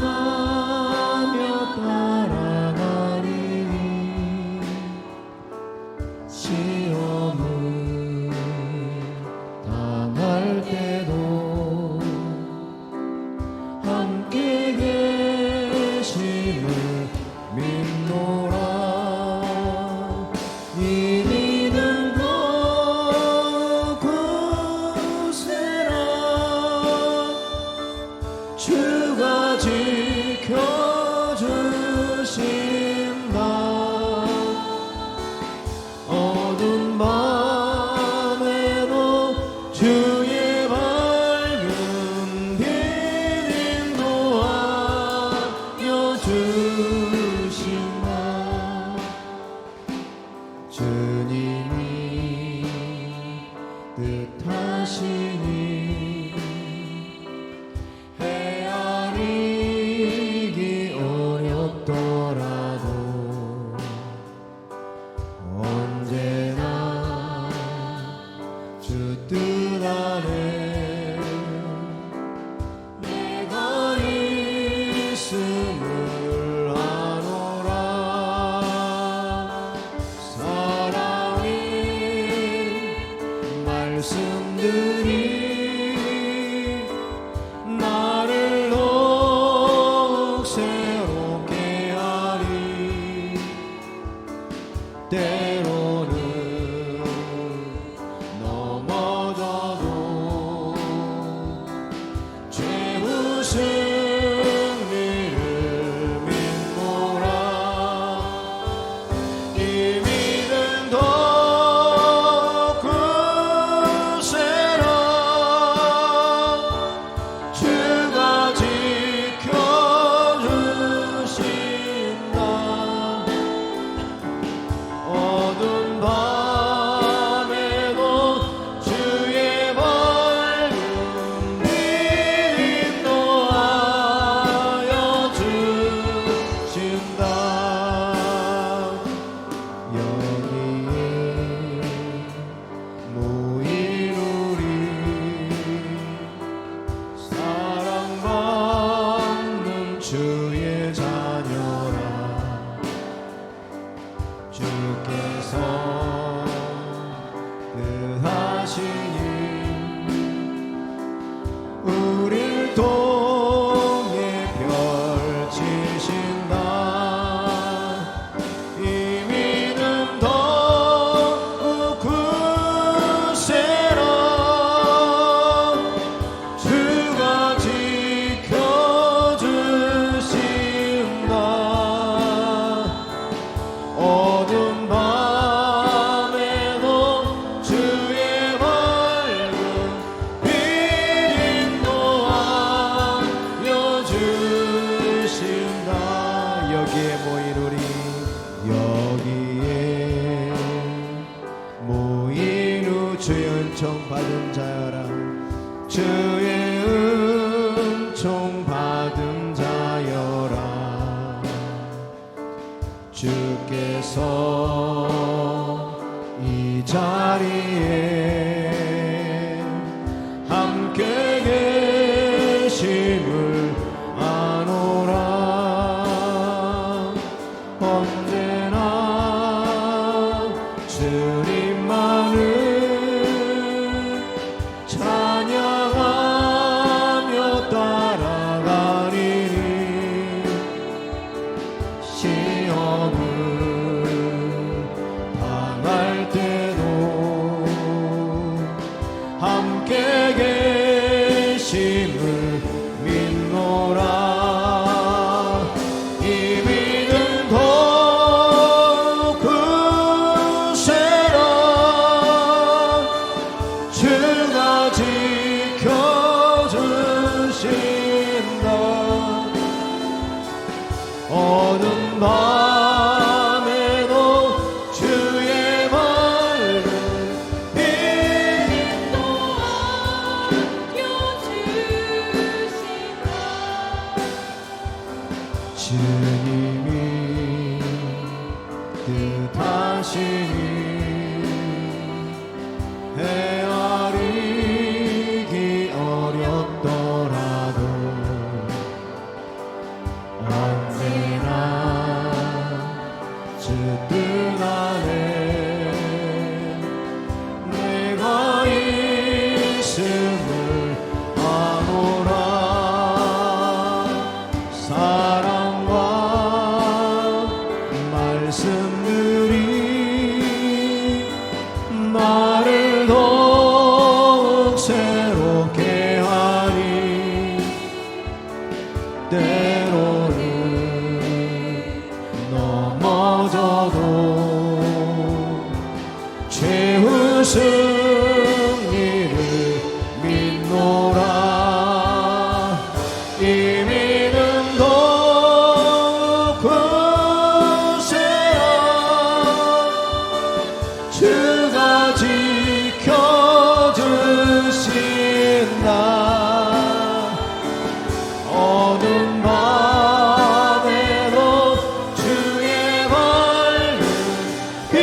찬양하며 따라가리니 시험을 당할 때도 함께 계심을 믿노라. 이 믿음도 굳세라. 주가 지켜주신다. 어두운 밤에도 주의 밝은 빛 인도하여 주신다. 주님이 뜻하시니 헤아리기 어렵더라도 언제나 주 뜻 안에 내가 있음을 아노라. 사랑의 말씀들이 나를 더욱 새롭게 하리. 때로는 넘어져도 최후 승리를 믿노라. 이 믿음도 굳세라. 주가 지켜주신다. 어두운 밤에도 주의 밝은 빛 인도하여 주신다. 여기에 모이누리 사랑받는 주의 자녀라. 주께서 뜻하시니 우릴 통해 펼치신다. 이 믿음 더욱 굳세라. 주가 지켜주신다. 어두운 밤에도 주의 밝은 빛 인도하여 주신다. 여기에 모인 우리, 여기에 모인 우 주의 은총 받은 자여라. 주의 은총 받은 자여라. 주께서 이 자리에 함께 계심을 아노라. 언제나 주님만을 찬양하며 따라가리니 시험을 당할 때도 함께 계심을 믿노라. 이 믿음도 굳세라. 주가 지켜주신다. 어두운 밤에도 주의 밝은 빛 인도하여 주신다. 주님이 뜻하시니 헤아리기 어렵더라도 사랑과 말씀들이 나를 더욱 새롭게 하니 때로는 넘어져도 최후 승리를 믿노라. 이미는 더욱 굳세어 주가 지켜주신다. 어두운 밤에도 주의 밝은 빛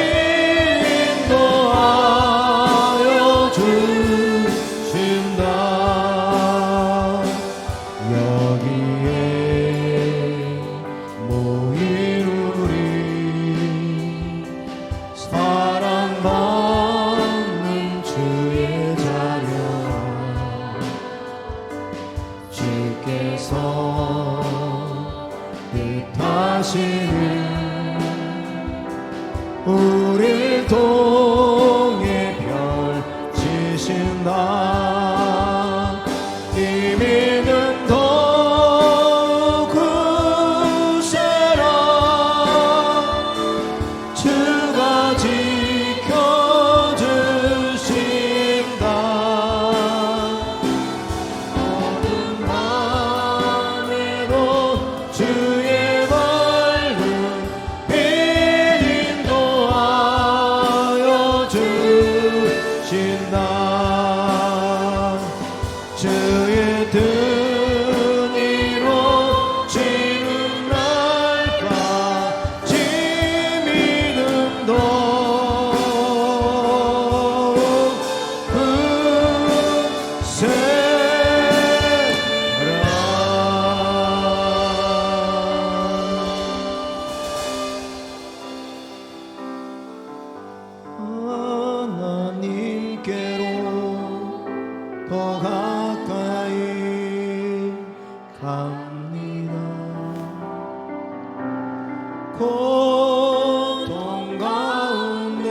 인도하여 주신다. 여기에 모인 우리 사랑받는 주의 자녀, 주께서 뜻하시는 우릴 통해 펼치신다. 이미는 더욱 굳세라. 주가 지켜주신다. 어두운 밤에도 주의 밝은 빛 인도하여 주신다. 주의 뜻 이루어지는 날까지 믿음 더욱 하나님께로 더 가까이 갑니다. 고통 가운데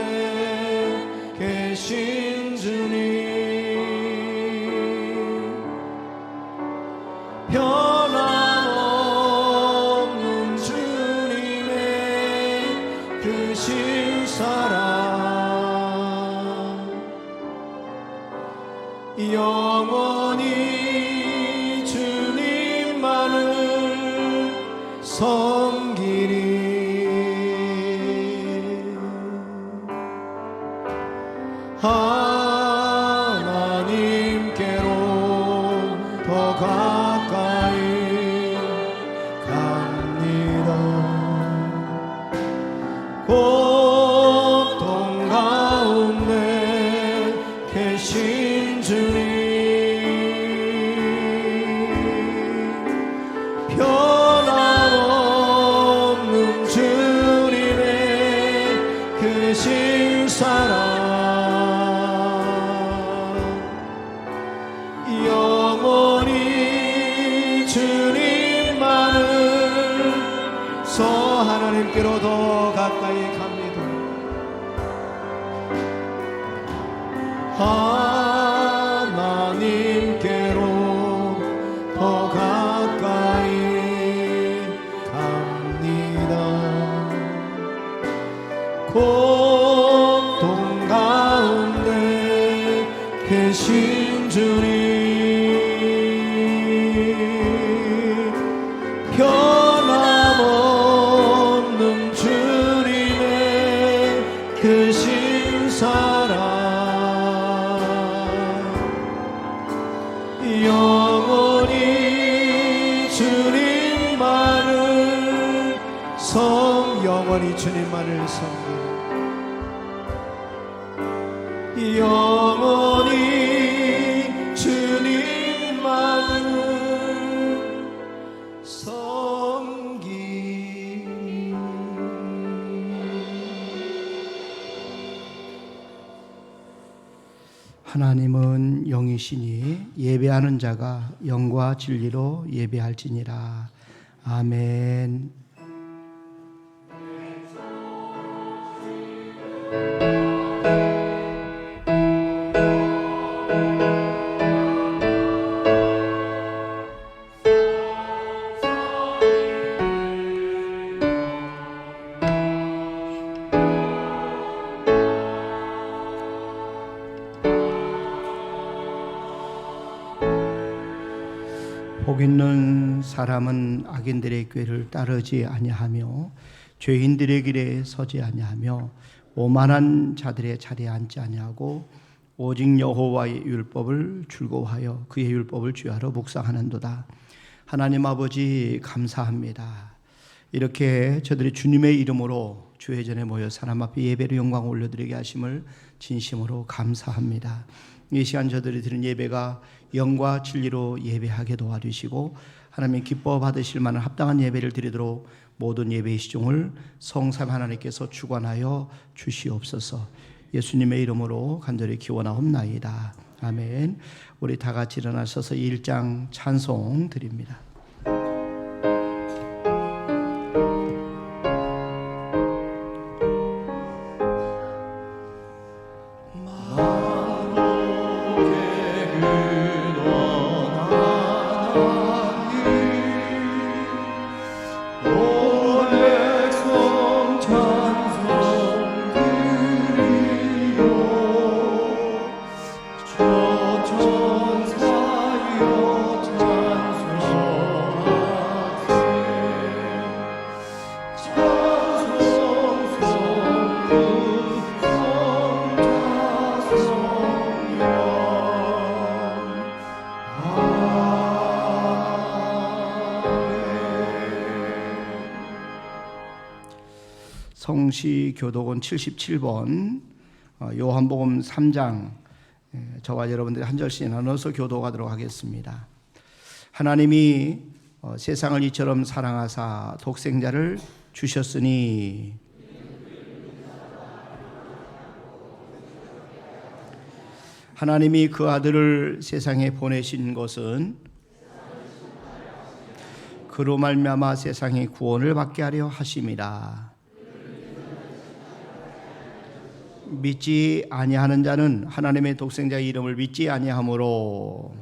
계신 주님, 변함없는 주님의 크신 사랑, 영원히 주님만을 섬기리. 하나님께로 더 가까이 갑니다. 고통 가운데 계신 주님, 변함없는 주님의 크신 사랑, 영원히 주님만을 하나님께로 더 가까이 갑니다. 하나님께로 더 가까이 갑니다. 고통 가운데 계신 주님, 변함없는 주님의 크신 사랑, 영원히 주님만을 영원히 주님만을 섬기고, 영원히 주님만을 섬기리. 하나님은 영이시니 예배하는 자가 영과 진리로 예배할지니라. 아멘. 복 있는 사람은 악인들의 꾀를 따르지 아니하며 죄인들의 길에 서지 아니하며 오만한 자들의 자리에 앉지 아니하고 오직 여호와의 율법을 즐거워하여 그의 율법을 주야로 묵상하는도다. 하나님 아버지 감사합니다. 이렇게 저들이 주님의 이름으로 주의 전에 모여 사람 앞에 예배로 영광을 올려드리게 하심을 진심으로 감사합니다. 이 시간 저들이 드린 예배가 영과 진리로 예배하게 도와주시고 하나님 기뻐 받으실 만한 합당한 예배를 드리도록 모든 예배의 시종을 성삼 하나님께서 주관하여 주시옵소서. 예수님의 이름으로 간절히 기원하옵나이다. 아멘. 우리 다 같이 일어나셔서 1장 찬송 드립니다. 성시교독은 77번 요한복음 3장 저와 여러분들이 한 절씩 나눠서 교독하도록 하겠습니다. 하나님이 세상을 이처럼 사랑하사 독생자를 주셨으니 하나님이 그 아들을 세상에 보내신 것은 그로 말미암아 세상의 구원을 받게 하려 하심이라. 믿지 아니하는 자는 하나님의 독생자의 이름을 믿지 아니하므로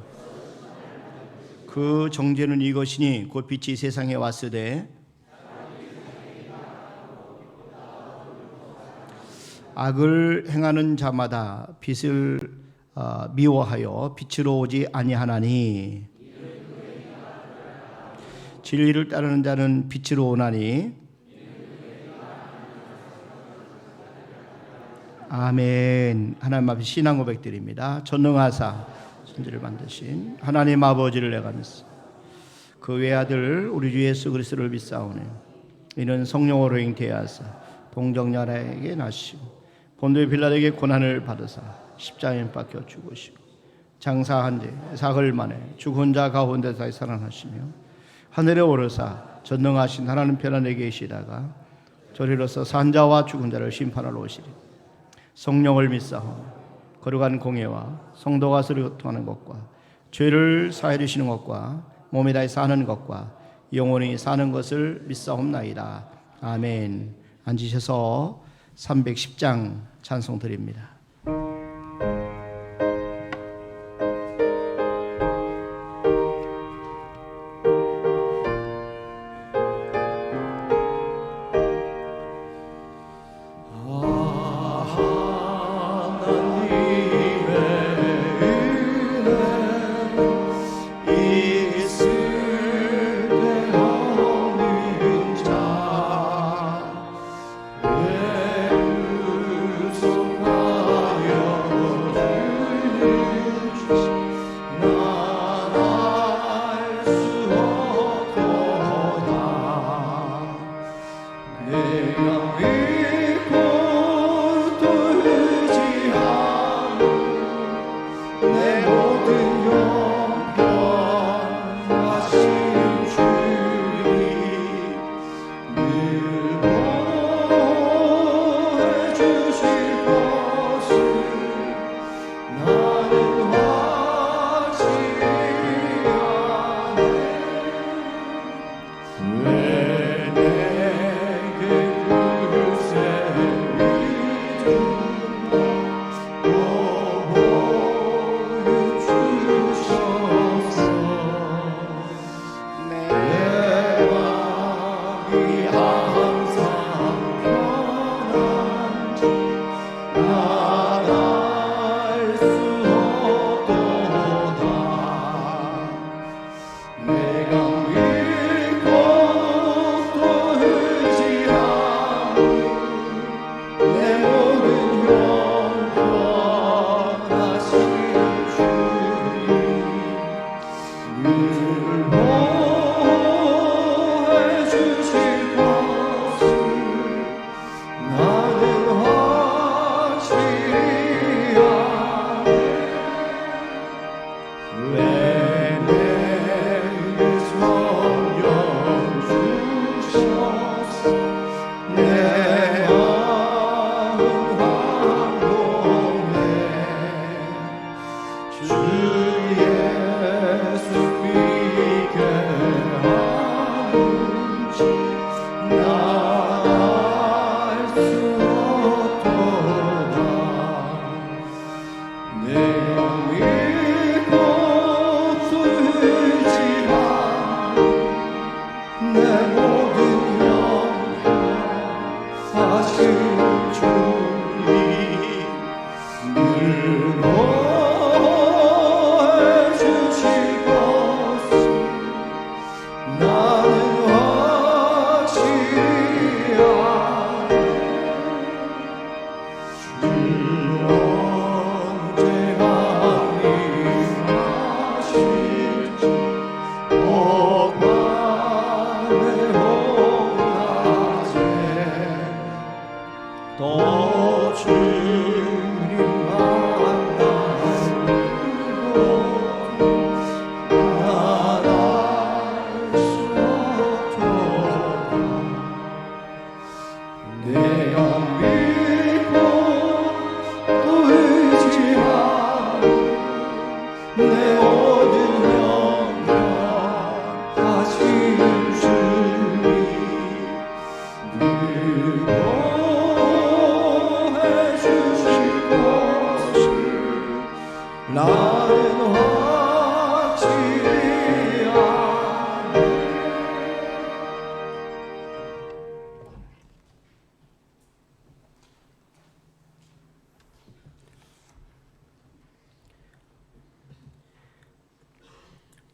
그 정죄는 이것이니 곧 빛이 세상에 왔으되 악을 행하는 자마다 빛을 미워하여 빛으로 오지 아니하나니 진리를 따르는 자는 빛으로 오나니 아멘. 하나님 앞에 신앙 고백드립니다. 전능하사 천지를 만드신 하나님 아버지를 내가 믿습니다. 그 외아들 우리 주 예수 그리스도를 믿사오니 이는 성령으로 잉태하사 동정녀라에게 나시고 본토 빌라도에게 고난을 받으사 십자가에 못 박혀 죽으시고 장사한 지 사흘 만에 죽은 자 가운데서 살아나시며 하늘에 오르사 전능하신 하나님 편안에 계시다가 저리로서 산 자와 죽은 자를 심판하러 오시리. 성령을 믿사오니 거룩한 공예와 성도가 서로 교통하는 것과 죄를 사해 주시는 것과 몸에 다해 사는 것과 영원히 사는 것을 믿사옵나이다. 아멘. 앉으셔서 310장 찬송 드립니다. 내 왜 내게 그새 보여주셔서 내 마음이 항상 편한지 나갈 수 없도다. 내가 믿고 또 의지하는 내 모든 영원하신 주님 늘 보호해 주실 것을 나는 확실히 아네. 왜 내게 성령 주셔서 내 마음 황홀해 주 예수 믿게 하는지 나알 수 없도다. 내가 믿고 또 의지하는 내 모든 영원하신 주님 늘 보호해 주실 것을 나는 확실히 아네. 주 언제 강림하실지 오반의 홍낮에 또 주님 만나는 곳 나갈 수 없도다. 내가 믿고 또 의지하는 내 모든 영원하신 주님 늘 보호해 주실 것을 나는 확실히 아네.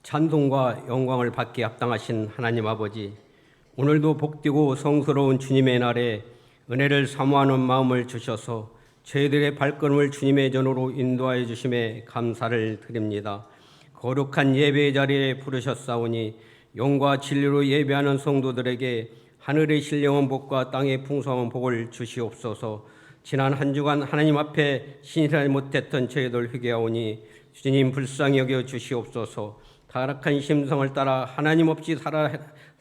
찬송과 영광을 받기에 합당하신 하나님 아버지, 오늘도 복되고 성스러운 주님의 날에 은혜를 사모하는 마음을 주셔서 저희들의 발걸음을 주님의 전으로 인도하여 주심에 감사를 드립니다. 거룩한 예배의 자리에 부르셨사오니 영과 진리로 예배하는 성도들에게 하늘의 신령한 복과 땅의 풍성한 복을 주시옵소서. 지난 한 주간 하나님 앞에 신실하지 못했던 저희들 회개하오니 주님 불쌍히 여겨 주시옵소서. 타락한 심성을 따라 하나님 없이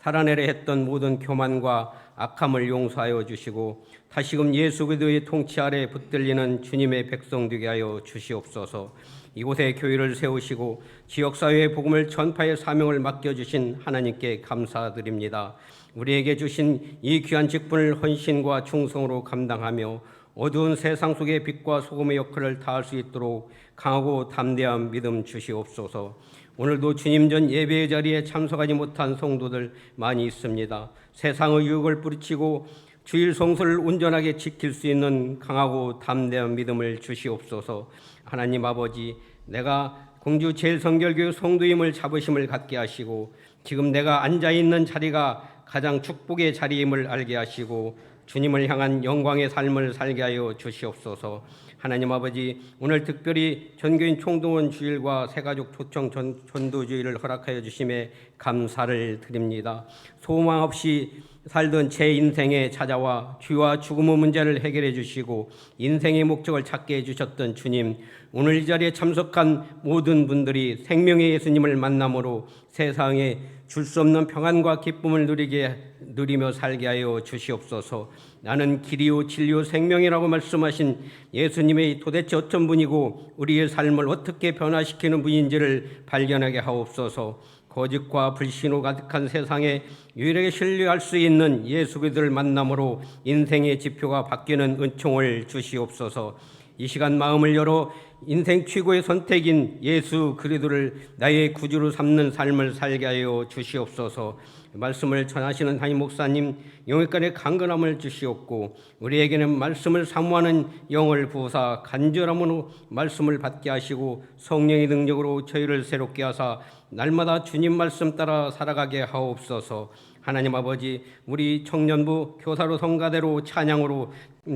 살아내려 했던 모든 교만과 악함을 용서하여 주시고 다시금 예수 그리스도의 통치 아래 붙들리는 주님의 백성 되게 하여 주시옵소서. 이곳에 교회를 세우시고 지역사회의 복음을 전파의 사명을 맡겨주신 하나님께 감사드립니다. 우리에게 주신 이 귀한 직분을 헌신과 충성으로 감당하며 어두운 세상 속의 빛과 소금의 역할을 다할 수 있도록 강하고 담대한 믿음 주시옵소서. 오늘도 주님 전 예배의 자리에 참석하지 못한 성도들 많이 있습니다. 세상의 유혹을 뿌리치고 주일 성수를 온전하게 지킬 수 있는 강하고 담대한 믿음을 주시옵소서. 하나님 아버지, 내가 공주 제일성결교회 성도임을 자부심을 갖게 하시고 지금 내가 앉아있는 자리가 가장 축복의 자리임을 알게 하시고 주님을 향한 영광의 삶을 살게 하여 주시옵소서. 하나님 아버지, 오늘 특별히 전교인 총동원 주일과 새가족 초청 전도주일을 허락하여 주심에 감사를 드립니다. 소망 없이 살던 제 인생에 찾아와 죄와 죽음의 문제를 해결해 주시고 인생의 목적을 찾게 해주셨던 주님, 오늘 이 자리에 참석한 모든 분들이 생명의 예수님을 만남으로 세상에 줄 수 없는 평안과 기쁨을 누리며 살게 하여 주시옵소서. 나는 길이요 진리요 생명이라고 말씀하신 예수님의 도대체 어떤 분이고 우리의 삶을 어떻게 변화시키는 분인지를 발견하게 하옵소서. 거짓과 불신으로 가득한 세상에 유일하게 신뢰할 수 있는 예수 그리스도를 만남으로 인생의 지표가 바뀌는 은총을 주시옵소서. 이 시간 마음을 열어 인생 최고의 선택인 예수 그리스도를 나의 구주로 삼는 삶을 살게 하여 주시옵소서. 말씀을 전하시는 담임 목사님 영혼간의 강건함을 주시옵고 우리에게는 말씀을 사모하는 영을 부으사 간절함으로 말씀을 받게 하시고 성령의 능력으로 저희를 새롭게 하사 날마다 주님 말씀 따라 살아가게 하옵소서. 하나님 아버지, 우리 청년부 교사로 성가대로 찬양으로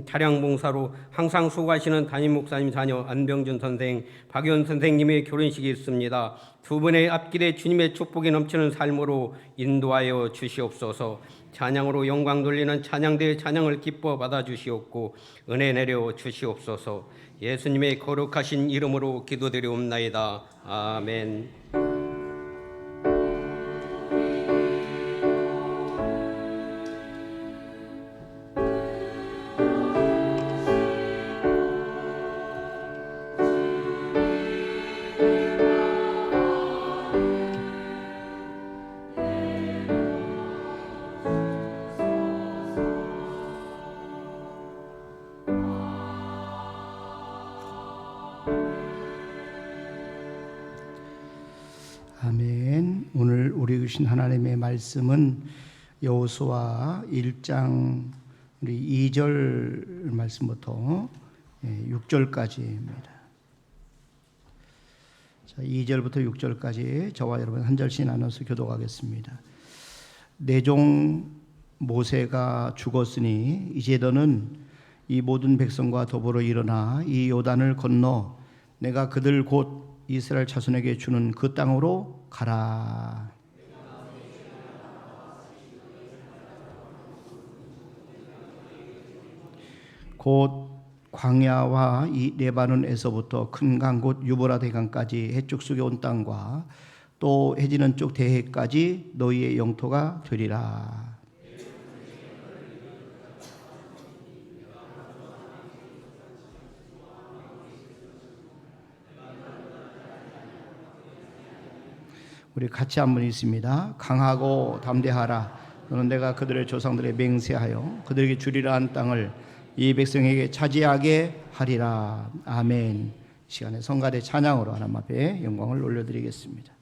차량 봉사로 항상 수고하시는 담임 목사님 자녀 안병준 선생, 박연 선생님의 결혼식이 있습니다. 두 분의 앞길에 주님의 축복이 넘치는 삶으로 인도하여 주시옵소서. 찬양으로 영광 돌리는 찬양대의 찬양을 기뻐 받아 주시옵고 은혜 내려 주시옵소서. 예수님의 거룩하신 이름으로 기도드리옵나이다. 아멘. 아멘. 오늘 우리 주신 하나님의 말씀은 여호수아 1장 우리 2절 말씀부터 6절까지입니다. 자, 2절부터 6절까지 저와 여러분 한 절씩 나눠서 교독하겠습니다. 내 종 모세가 죽었으니 이제 너는 이 모든 백성과 더불어 일어나 이 요단을 건너 내가 그들 곧 이스라엘 자손에게 주는 그 땅으로 가라. 곧 광야와 이 레바논에서부터 큰 강 곧 유브라 대강까지 해쪽 속에 온 땅과 또 해지는 쪽 대해까지 너희의 영토가 되리라. 우리 같이 한번 읽습니다. 강하고 담대하라. 너는 내가 그들의 조상들에 맹세하여 그들에게 주리라 한 땅을 이 백성에게 차지하게 하리라. 아멘. 이 시간에 성가대 찬양으로 하나님 앞에 영광을 올려드리겠습니다.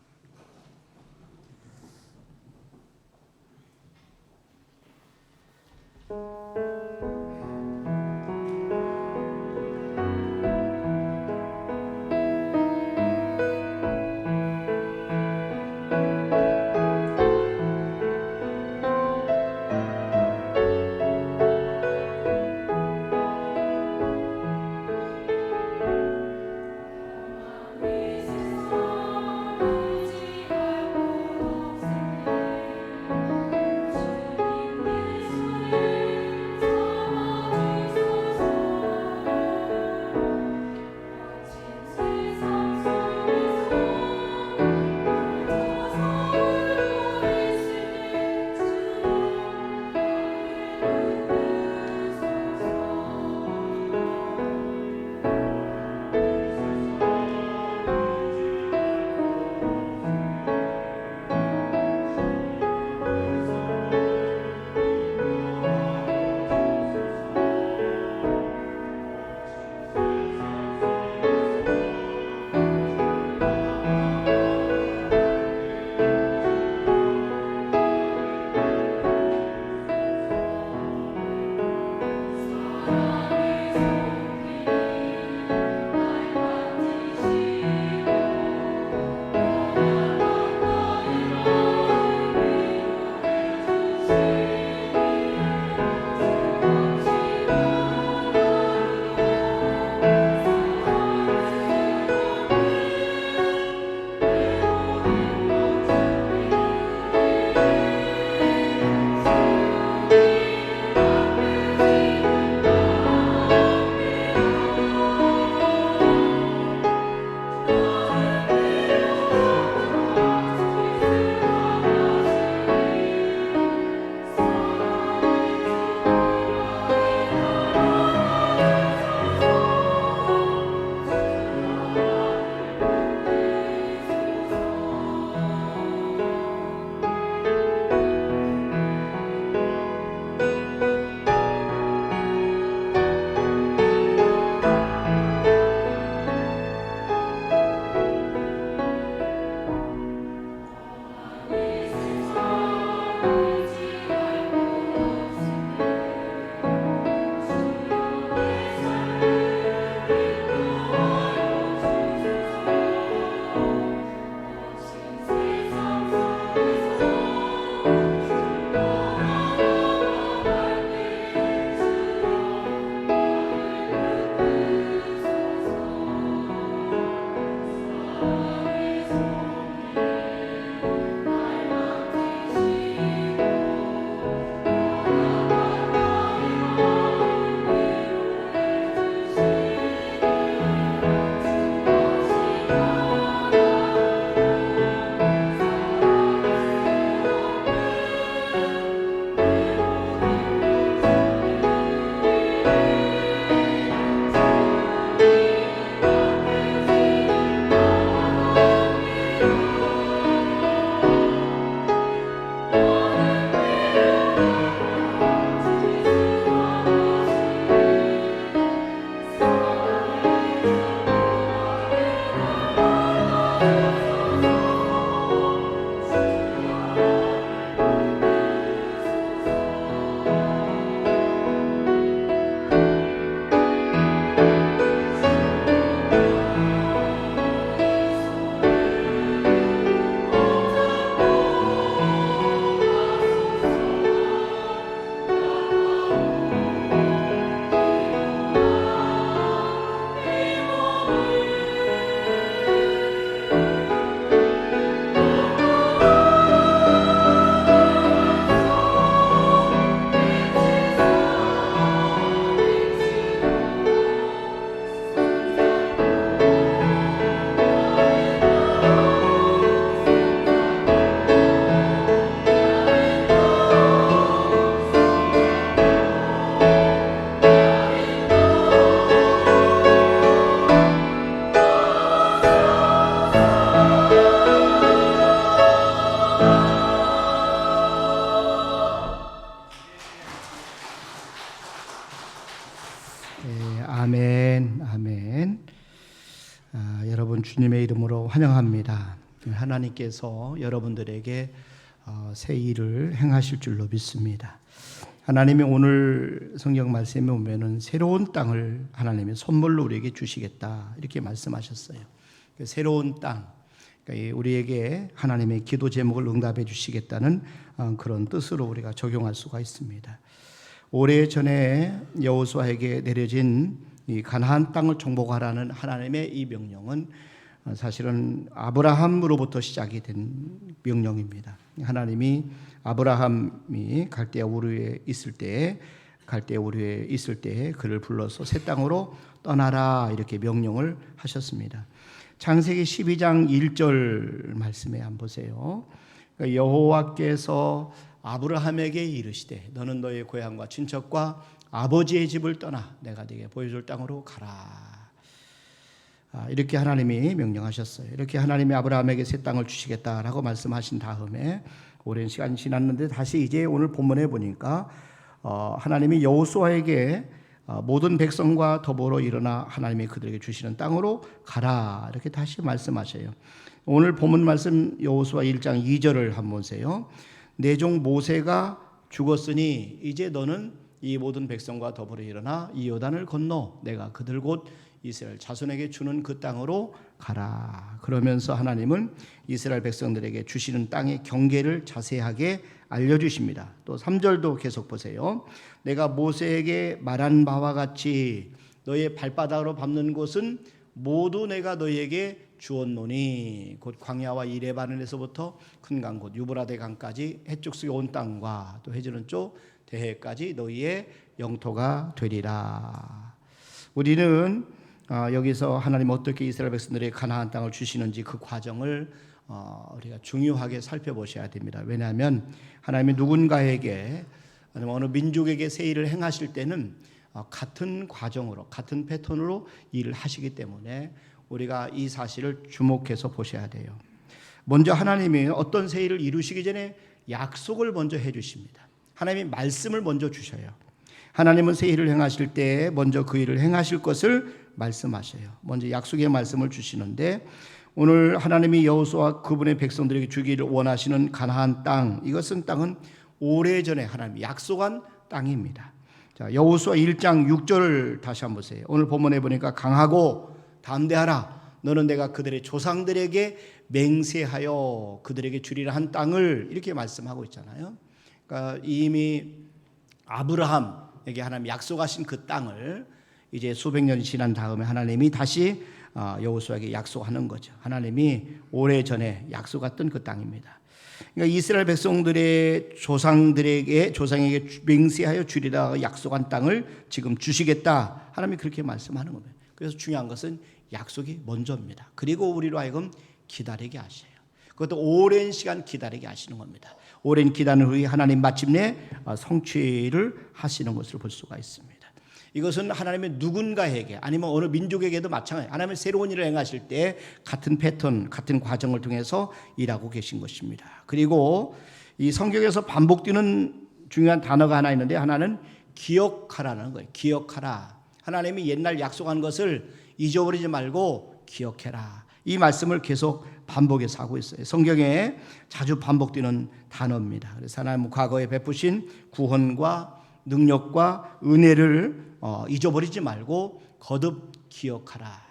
주님의 이름으로 환영합니다. 하나님께서 여러분들에게 새 일을 행하실 줄로 믿습니다. 하나님이 오늘 성경 말씀에 보면은 새로운 땅을 하나님이 선물로 우리에게 주시겠다 이렇게 말씀하셨어요. 새로운 땅, 그러니까 우리에게 하나님의 기도 제목을 응답해 주시겠다는 그런 뜻으로 우리가 적용할 수가 있습니다. 오래전에 여호수아에게 내려진 이 가나안 땅을 정복하라는 하나님의 이 명령은 사실은 아브라함으로부터 시작이 된 명령입니다. 하나님이 아브라함이 갈대아 우르에 있을 때에 그를 불러서 새 땅으로 떠나라 이렇게 명령을 하셨습니다. 창세기 12장 1절 말씀에 한번 보세요. 여호와께서 아브라함에게 이르시되 너는 너의 고향과 친척과 아버지의 집을 떠나 내가 네게 보여줄 땅으로 가라. 이렇게 하나님이 명령하셨어요. 이렇게 하나님이 아브라함에게 새 땅을 주시겠다라고 말씀하신 다음에 오랜 시간이 지났는데 다시 이제 오늘 본문에 보니까 하나님이 여호수아에게 모든 백성과 더불어 일어나 하나님이 그들에게 주시는 땅으로 가라 이렇게 다시 말씀하셔요. 오늘 본문 말씀 여호수아 1장 2절을 한번 보세요. 내 종 모세가 죽었으니 이제 너는 이 모든 백성과 더불어 일어나 이 요단을 건너 내가 그들 곧 이스라엘 자손에게 주는 그 땅으로 가라. 그러면서 하나님은 이스라엘 백성들에게 주시는 땅의 경계를 자세하게 알려주십니다. 또 3절도 계속 보세요. 내가 모세에게 말한 바와 같이 너의 발바닥으로 밟는 곳은 모두 내가 너희에게 주었노니 곧 광야와 이레바논에서부터 큰 강 곧 유브라데 강까지 해쪽 속의 온 땅과 또 해지는 쪽 대해까지 너희의 영토가 되리라. 우리는 여기서 하나님 어떻게 이스라엘 백성들에게 가나안 땅을 주시는지 그 과정을 우리가 중요하게 살펴보셔야 됩니다. 왜냐하면 하나님이 누군가에게 아니면 어느 민족에게 새 일을 행하실 때는 같은 과정으로 같은 패턴으로 일을 하시기 때문에 우리가 이 사실을 주목해서 보셔야 돼요. 먼저 하나님이 어떤 새 일을 이루시기 전에 약속을 먼저 해주십니다. 하나님이 말씀을 먼저 주셔요. 하나님은 새 일을 행하실 때 먼저 그 일을 행하실 것을 말씀하셔요. 먼저 약속의 말씀을 주시는데 오늘 하나님이 여호수아 그분의 백성들에게 주기를 원하시는 가나안 땅, 이것은 땅은 오래전에 하나님이 약속한 땅입니다. 자, 여호수아 1장 6절을 다시 한번 보세요. 오늘 본문에 보니까 강하고 담대하라. 너는 내가 그들의 조상들에게 맹세하여 그들에게 주리라 한 땅을 이렇게 말씀하고 있잖아요. 그러니까 이미 아브라함에게 하나님이 약속하신 그 땅을 이제 수백 년이 지난 다음에 하나님이 다시 여호수아에게 약속하는 거죠. 하나님이 오래전에 약속했던 그 땅입니다. 그러니까 이스라엘 백성들의 조상에게 맹세하여 주리라 약속한 땅을 지금 주시겠다. 하나님이 그렇게 말씀하는 겁니다. 그래서 중요한 것은 약속이 먼저입니다. 그리고 우리로 하여금 기다리게 하셔요. 그것도 오랜 시간 기다리게 하시는 겁니다. 오랜 기다림 후에 하나님 마침내 성취를 하시는 것을 볼 수가 있습니다. 이것은 하나님의 누군가에게 아니면 어느 민족에게도 마찬가지예요. 하나님의 새로운 일을 행하실 때 같은 패턴, 같은 과정을 통해서 일하고 계신 것입니다. 그리고 이 성경에서 반복되는 중요한 단어가 하나 있는데 하나는 기억하라는 거예요. 기억하라. 하나님이 옛날 약속한 것을 잊어버리지 말고 기억해라. 이 말씀을 계속 반복해서 하고 있어요. 성경에 자주 반복되는 단어입니다. 그래서 하나님은 과거에 베푸신 구원과 능력과 은혜를 잊어버리지 말고 거듭 기억하라.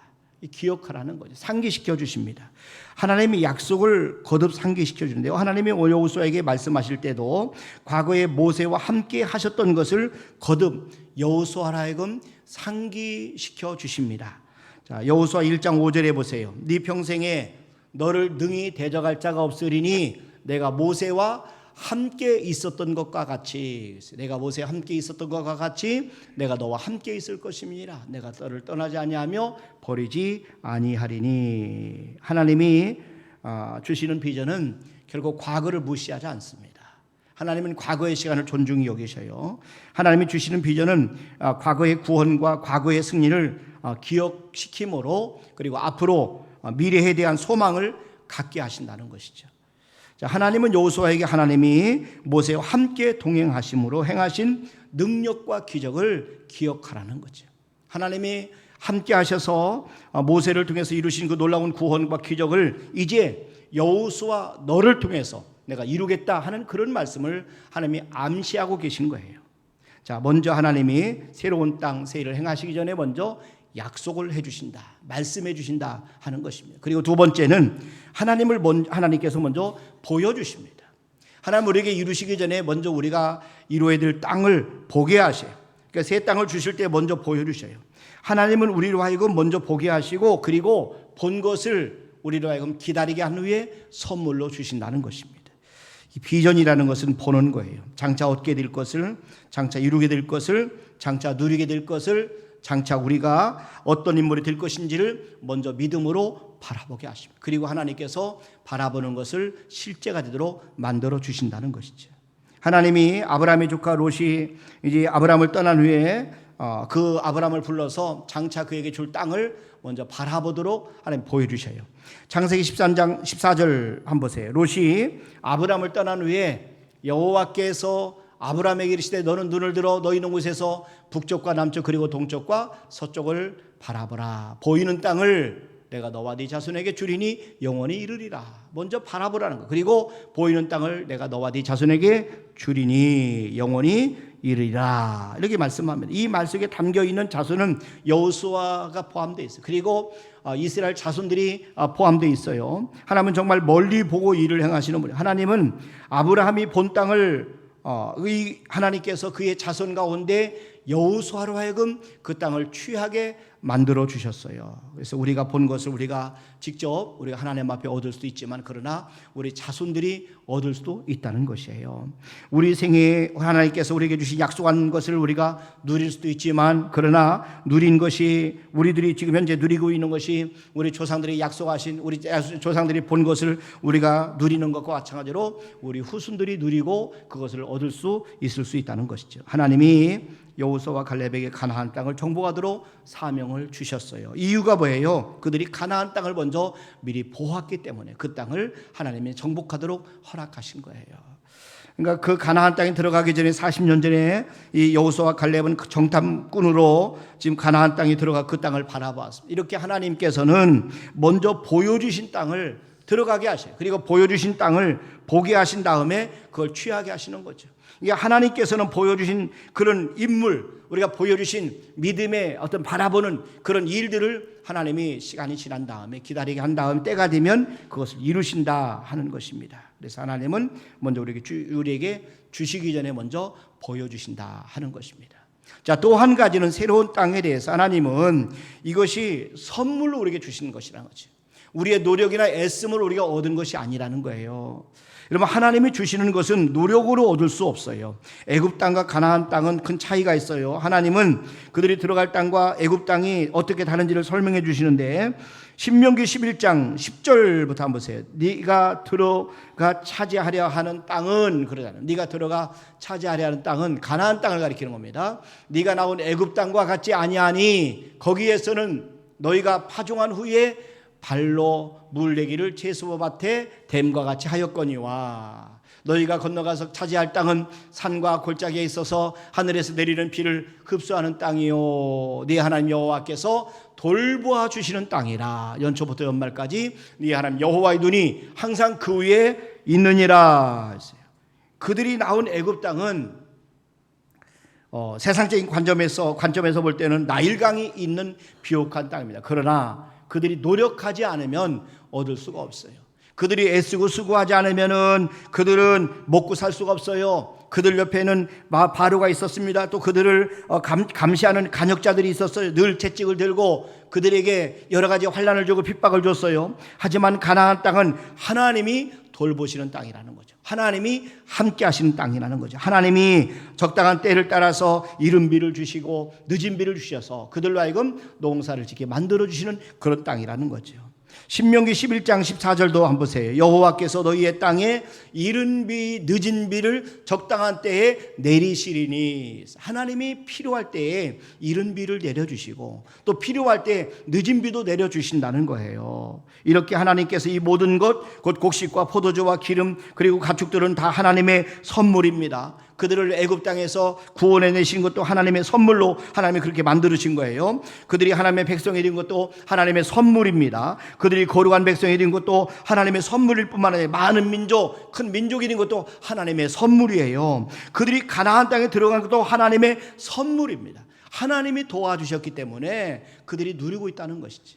기억하라는 거죠. 상기시켜 주십니다. 하나님이 약속을 거듭 상기시켜 주는데요. 하나님이 여호수아에게 말씀하실 때도 과거에 모세와 함께 하셨던 것을 거듭 여호수아로 하여금 상기시켜 주십니다. 자, 여호수아 1장 5절에 보세요. 네 평생에 너를 능히 대적할 자가 없으리니 내가 모세와 함께 있었던 것과 같이 내가 모세와 함께 있었던 것과 같이 내가 너와 함께 있을 것임이니라. 내가 너를 떠나지 아니하며 버리지 아니하리니. 하나님이 주시는 비전은 결국 과거를 무시하지 않습니다. 하나님은 과거의 시간을 존중히 여기셔요. 하나님이 주시는 비전은 과거의 구원과 과거의 승리를 기억시킴으로 그리고 앞으로 미래에 대한 소망을 갖게 하신다는 것이죠. 자, 하나님은 여호수아에게 하나님이 모세와 함께 동행하심으로 행하신 능력과 기적을 기억하라는 거죠. 하나님이 함께 하셔서 모세를 통해서 이루신 그 놀라운 구원과 기적을 이제 여호수아 너를 통해서 내가 이루겠다 하는 그런 말씀을 하나님이 암시하고 계신 거예요. 자, 먼저 하나님이 새로운 땅 세일을 행하시기 전에 먼저 약속을 해주신다, 말씀해 주신다 하는 것입니다. 그리고 두 번째는 하나님께서 먼저 보여주십니다. 하나님 우리에게 이루시기 전에 먼저 우리가 이루어야 될 땅을 보게 하셔요. 그러니까 새 땅을 주실 때 먼저 보여주셔요. 하나님은 우리로 하여금 먼저 보게 하시고 그리고 본 것을 우리로 하여금 기다리게 한 후에 선물로 주신다는 것입니다. 이 비전이라는 것은 보는 거예요. 장차 얻게 될 것을, 장차 이루게 될 것을, 장차 누리게 될 것을, 장차 우리가 어떤 인물이 될 것인지를 먼저 믿음으로 바라보게 하십니다. 그리고 하나님께서 바라보는 것을 실제가 되도록 만들어 주신다는 것이죠. 하나님이 아브라함의 조카 롯이 이제 아브라함을 떠난 후에 그 아브라함을 불러서 장차 그에게 줄 땅을 먼저 바라보도록 하나님 보여주셔요. 창세기 13장 14절 한번 보세요. 롯이 아브라함을 떠난 후에 여호와께서 아브라함에게 이르시되 너는 눈을 들어 너희 있는 곳에서 북쪽과 남쪽 그리고 동쪽과 서쪽을 바라보라. 보이는 땅을 내가 너와 네 자손에게 주리니 영원히 이르리라. 먼저 바라보라는 거. 그리고 보이는 땅을 내가 너와 네 자손에게 주리니 영원히 이르리라. 이렇게 말씀합니다. 이 말씀에 담겨 있는 자손은 여호수아가 포함되어 있어요. 그리고 이스라엘 자손들이 포함되어 있어요. 하나님은 정말 멀리 보고 일을 행하시는 분이에요. 하나님은 아브라함이 본 땅을 하나님께서 그의 자손 가운데 여호수아로 하여금 그 땅을 취하게 만들어 주셨어요. 그래서 우리가 본 것을 우리가 직접 우리가 하나님 앞에 얻을 수도 있지만 그러나 우리 자손들이 얻을 수도 있다는 것이에요. 우리 생에 하나님께서 우리에게 주신 약속한 것을 우리가 누릴 수도 있지만 그러나 누린 것이 우리들이 지금 현재 누리고 있는 것이 우리 조상들이 약속하신 우리 조상들이 본 것을 우리가 누리는 것과 마찬가지로 우리 후손들이 누리고 그것을 얻을 수 있을 수 있다는 것이죠. 하나님이 여호수아와 갈렙에게 가나안 땅을 정복하도록 사명을 주셨어요. 이유가 뭐예요? 그들이 가나안 땅을 먼저 미리 보았기 때문에 그 땅을 하나님이 정복하도록 허락하신 거예요. 그러니까 그 가나안 땅에 들어가기 전에 40년 전에 이 여호수아와 갈렙은 그 정탐꾼으로 지금 가나안 땅에 들어가 그 땅을 바라보았습니다. 이렇게 하나님께서는 먼저 보여주신 땅을 들어가게 하셔요. 그리고 보여주신 땅을 보게 하신 다음에 그걸 취하게 하시는 거죠. 이게 하나님께서는 보여주신 그런 인물, 우리가 보여주신 믿음의 어떤 바라보는 그런 일들을 하나님이 시간이 지난 다음에 기다리게 한 다음 때가 되면 그것을 이루신다 하는 것입니다. 그래서 하나님은 먼저 우리에게 주시기 전에 먼저 보여주신다 하는 것입니다. 자, 또 한 가지는 새로운 땅에 대해서 하나님은 이것이 선물로 우리에게 주시는 것이라는 거죠. 우리의 노력이나 애씀으로 우리가 얻은 것이 아니라는 거예요. 여러분, 하나님이 주시는 것은 노력으로 얻을 수 없어요. 애굽 땅과 가나안 땅은 큰 차이가 있어요. 하나님은 그들이 들어갈 땅과 애굽 땅이 어떻게 다른지를 설명해 주시는데 신명기 11장 10절부터 한번 보세요. 네가 들어가 차지하려 하는 땅은 그러잖아요. 네가 들어가 차지하려 하는 땅은 가나안 땅을 가리키는 겁니다. 네가 나온 애굽 땅과 같지 아니하니 거기에서는 너희가 파종한 후에 발로 물내기를 채소밭에 댐과 같이 하였거니와 너희가 건너가서 차지할 땅은 산과 골짜기에 있어서 하늘에서 내리는 비를 흡수하는 땅이요 네 하나님 여호와께서 돌보아 주시는 땅이라. 연초부터 연말까지 네 하나님 여호와의 눈이 항상 그 위에 있느니라. 그들이 나온 애굽 땅은 세상적인 관점에서 볼 때는 나일강이 있는 비옥한 땅입니다. 그러나 그들이 노력하지 않으면 얻을 수가 없어요. 그들이 애쓰고 수고하지 않으면은 그들은 먹고 살 수가 없어요. 그들 옆에는 바로가 있었습니다. 또 그들을 감시하는 간역자들이 있었어요. 늘 채찍을 들고 그들에게 여러 가지 환난을 주고 핍박을 줬어요. 하지만 가나안 땅은 하나님이 돌보시는 땅이라는 거죠. 하나님이 함께 하시는 땅이라는 거죠. 하나님이 적당한 때를 따라서 이른 비를 주시고 늦은 비를 주셔서 그들로 하여금 농사를 짓게 만들어주시는 그런 땅이라는 거죠. 신명기 11장 14절도 한번 보세요. 여호와께서 너희의 땅에 이른 비 늦은 비를 적당한 때에 내리시리니. 하나님이 필요할 때에 이른 비를 내려주시고 또 필요할 때 늦은 비도 내려주신다는 거예요. 이렇게 하나님께서 이 모든 것 곧 곡식과 포도주와 기름 그리고 가축들은 다 하나님의 선물입니다. 그들을 애굽 땅에서 구원해 내신 것도 하나님의 선물로 하나님이 그렇게 만들으신 거예요. 그들이 하나님의 백성이 된 것도 하나님의 선물입니다. 그들이 거룩한 백성이 된 것도 하나님의 선물일 뿐만 아니라 많은 민족, 큰 민족이 된 것도 하나님의 선물이에요. 그들이 가나안 땅에 들어간 것도 하나님의 선물입니다. 하나님이 도와주셨기 때문에 그들이 누리고 있다는 것이지.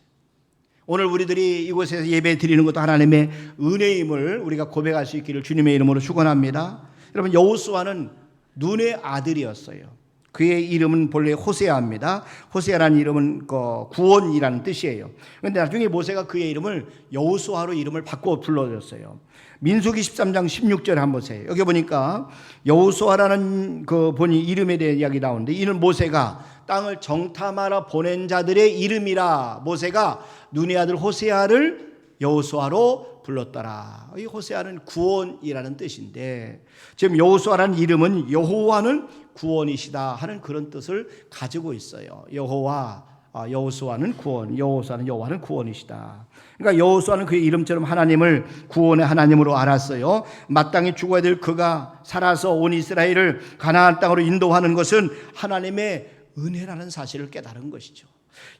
오늘 우리들이 이곳에서 예배 드리는 것도 하나님의 은혜임을 우리가 고백할 수 있기를 주님의 이름으로 축원합니다. 여러분, 여호수아는 눈의 아들이었어요. 그의 이름은 본래 호세아입니다. 호세아라는 이름은 구원이라는 뜻이에요. 그런데 나중에 모세가 그의 이름을 여호수아로 이름을 바꿔 불러줬어요. 민수기 13장 16절에 한번 보세요. 여기 보니까 여호수아라는 그 본인 이름에 대한 이야기 나오는데, 이는 모세가 땅을 정탐하러 보낸 자들의 이름이라 모세가 눈의 아들 호세아를 여호수아로 불렀더라. 이 호세아는 구원이라는 뜻인데, 지금 여호수아라는 이름은 여호와는 구원이시다 하는 그런 뜻을 가지고 있어요. 여호수아는 구원, 여호와는 구원이시다. 그러니까 여호수아는 그의 이름처럼 하나님을 구원의 하나님으로 알았어요. 마땅히 죽어야 될 그가 살아서 온 이스라엘을 가나안 땅으로 인도하는 것은 하나님의 은혜라는 사실을 깨달은 것이죠.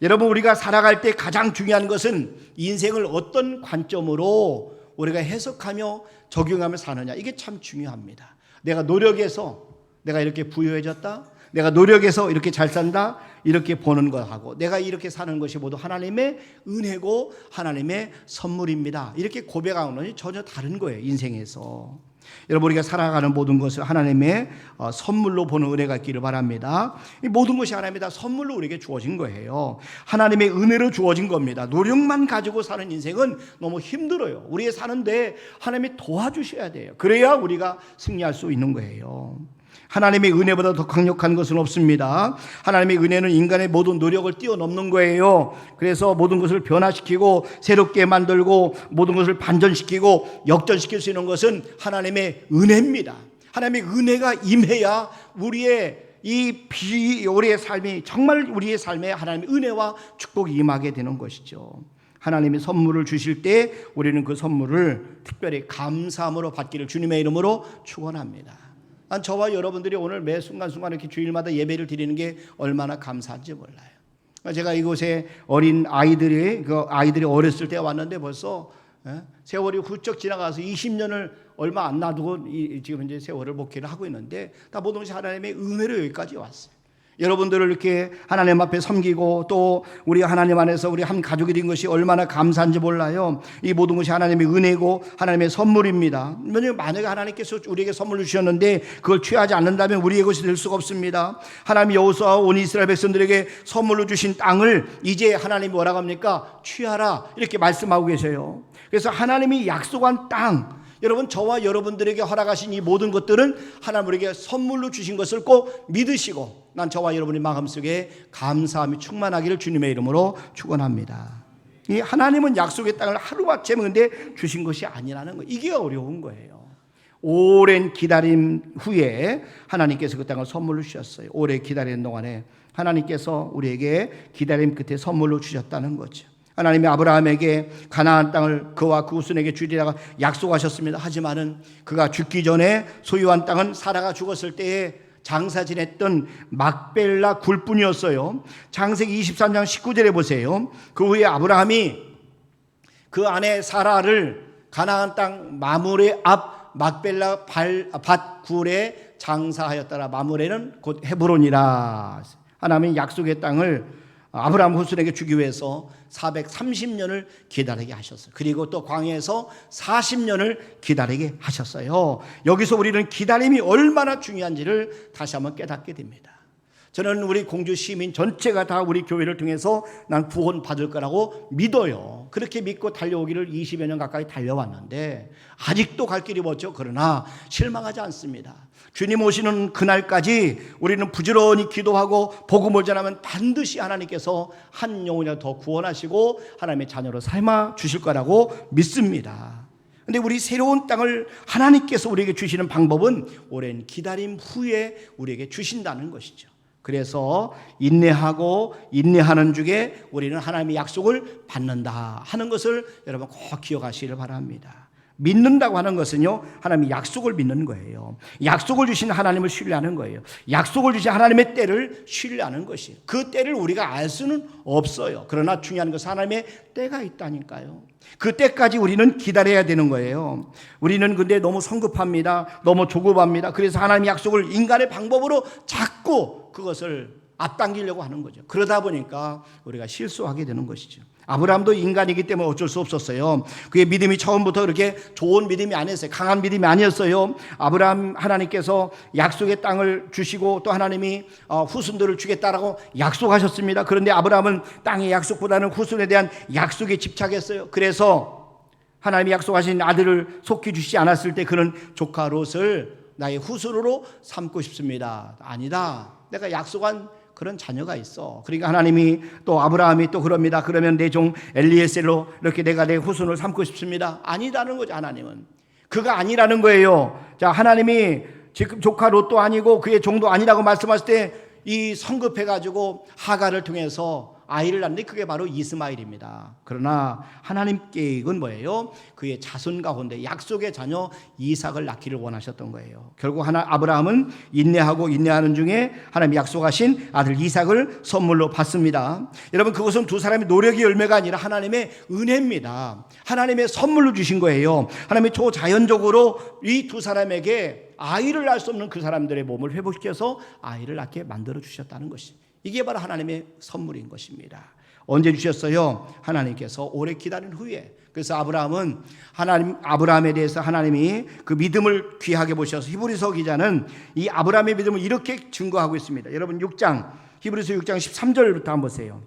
여러분, 우리가 살아갈 때 가장 중요한 것은 인생을 어떤 관점으로 우리가 해석하며 적용하며 사느냐, 이게 참 중요합니다. 내가 노력해서 내가 이렇게 부유해졌다, 내가 노력해서 이렇게 잘 산다, 이렇게 보는 것하고 내가 이렇게 사는 것이 모두 하나님의 은혜고 하나님의 선물입니다, 이렇게 고백하는 것이 전혀 다른 거예요. 인생에서 여러분, 우리가 살아가는 모든 것을 하나님의 선물로 보는 은혜가 있기를 바랍니다. 이 모든 것이 하나님의 다 선물로 우리에게 주어진 거예요. 하나님의 은혜로 주어진 겁니다. 노력만 가지고 사는 인생은 너무 힘들어요. 우리의 사는데 하나님이 도와주셔야 돼요. 그래야 우리가 승리할 수 있는 거예요. 하나님의 은혜보다 더 강력한 것은 없습니다. 하나님의 은혜는 인간의 모든 노력을 뛰어넘는 거예요. 그래서 모든 것을 변화시키고 새롭게 만들고 모든 것을 반전시키고 역전시킬 수 있는 것은 하나님의 은혜입니다. 하나님의 은혜가 임해야 우리의 삶이 정말 우리의 삶에 하나님의 은혜와 축복이 임하게 되는 것이죠. 하나님이 선물을 주실 때 우리는 그 선물을 특별히 감사함으로 받기를 주님의 이름으로 축원합니다. 난 저와 여러분들이 오늘 매 순간순간 이렇게 주일마다 예배를 드리는 게 얼마나 감사한지 몰라요. 제가 이곳에 어린 아이들이 어렸을 때 왔는데 벌써 세월이 훌쩍 지나가서 20년을 얼마 안 놔두고 지금 이제 세월을 목회를 하고 있는데, 다 모든 것이 하나님의 은혜로 여기까지 왔어요. 여러분들을 이렇게 하나님 앞에 섬기고 또 우리 하나님 안에서 우리 한 가족이 된 것이 얼마나 감사한지 몰라요. 이 모든 것이 하나님의 은혜고 하나님의 선물입니다. 만약에 하나님께서 우리에게 선물을 주셨는데 그걸 취하지 않는다면 우리의 것이 될 수가 없습니다. 하나님이 여호수아와 온 이스라엘 백성들에게 선물로 주신 땅을 이제 하나님이 뭐라고 합니까? 취하라, 이렇게 말씀하고 계세요. 그래서 하나님이 약속한 땅, 여러분, 저와 여러분들에게 허락하신 이 모든 것들은 하나님 우리에게 선물로 주신 것을 꼭 믿으시고, 난 저와 여러분의 마음속에 감사함이 충만하기를 주님의 이름으로 축원합니다. 이 하나님은 약속의 땅을 하루아침에 근데 주신 것이 아니라는 거, 이게 어려운 거예요. 오랜 기다림 후에 하나님께서 그 땅을 선물로 주셨어요. 오래 기다리는 동안에 하나님께서 우리에게 기다림 끝에 선물로 주셨다는 거죠. 하나님이 아브라함에게 가나안 땅을 그와 그 후손에게 주리라고 약속하셨습니다. 하지만은 그가 죽기 전에 소유한 땅은 사라가 죽었을 때에 장사 지냈던 막벨라 굴뿐이었어요. 창세기 23장 19절에 보세요. 그 후에 아브라함이 그 아내 사라를 가나안 땅 마므레 앞 막벨라 밭 굴에 장사하였더라. 마므레는 곧 헤브론이라. 하나님이 약속의 땅을 아브라함 후손에게 주기 위해서 430년을 기다리게 하셨어요. 그리고 또 광야에서 40년을 기다리게 하셨어요. 여기서 우리는 기다림이 얼마나 중요한지를 다시 한번 깨닫게 됩니다. 저는 우리 공주 시민 전체가 다 우리 교회를 통해서 난 구원 받을 거라고 믿어요. 그렇게 믿고 달려오기를 20여 년 가까이 달려왔는데 아직도 갈 길이 멀죠. 그러나 실망하지 않습니다. 주님 오시는 그날까지 우리는 부지런히 기도하고 복음을 전하면 반드시 하나님께서 한 영혼이라도 더 구원하시고 하나님의 자녀로 삼아 주실 거라고 믿습니다. 그런데 우리 새로운 땅을 하나님께서 우리에게 주시는 방법은 오랜 기다림 후에 우리에게 주신다는 것이죠. 그래서 인내하고 인내하는 중에 우리는 하나님의 약속을 받는다 하는 것을 여러분 꼭 기억하시길 바랍니다. 믿는다고 하는 것은요, 하나님이 약속을 믿는 거예요. 약속을 주신 하나님을 신뢰하는 거예요. 약속을 주신 하나님의 때를 신뢰하는 것이에요. 그 때를 우리가 알 수는 없어요. 그러나 중요한 것은 하나님의 때가 있다니까요. 그 때까지 우리는 기다려야 되는 거예요. 우리는 근데 너무 성급합니다. 너무 조급합니다. 그래서 하나님의 약속을 인간의 방법으로 자꾸 그것을 앞당기려고 하는 거죠. 그러다 보니까 우리가 실수하게 되는 것이죠. 아브라함도 인간이기 때문에 어쩔 수 없었어요. 그의 믿음이 처음부터 그렇게 좋은 믿음이 아니었어요. 강한 믿음이 아니었어요. 아브라함 하나님께서 약속의 땅을 주시고 또 하나님이 후손들을 주겠다라고 약속하셨습니다. 그런데 아브라함은 땅의 약속보다는 후손에 대한 약속에 집착했어요. 그래서 하나님이 약속하신 아들을 속히 주시지 않았을 때 그는 조카 롯을 나의 후손으로 삼고 싶습니다. 아니다. 내가 약속한 그런 자녀가 있어. 그러니까 하나님이 또 아브라함이 또 그럽니다. 그러면 내 종 엘리에셀로 이렇게 내가 내 후손을 삼고 싶습니다. 아니라는 거죠. 하나님은 그가 아니라는 거예요. 자, 하나님이 지금 조카 롯도 아니고 그의 종도 아니라고 말씀하실 때 이 성급해가지고 하갈을 통해서 아이를 낳는데 그게 바로 이스마엘입니다. 그러나 하나님 계획은 뭐예요? 그의 자손 가운데 약속의 자녀 이삭을 낳기를 원하셨던 거예요. 결국 아브라함은 인내하는 중에 하나님이 약속하신 아들 이삭을 선물로 받습니다. 여러분, 그것은 두 사람의 노력의 열매가 아니라 하나님의 은혜입니다. 하나님의 선물로 주신 거예요. 하나님이 초자연적으로 이 두 사람에게 아이를 낳을 수 없는 그 사람들의 몸을 회복시켜서 아이를 낳게 만들어 주셨다는 것이, 이게 바로 하나님의 선물인 것입니다. 언제 주셨어요? 하나님께서 오래 기다린 후에. 그래서 아브라함에 대해서 하나님이 그 믿음을 귀하게 보셔서 히브리서 기자는 이 아브라함의 믿음을 이렇게 증거하고 있습니다. 여러분, 히브리서 6장 13절부터 한번 보세요.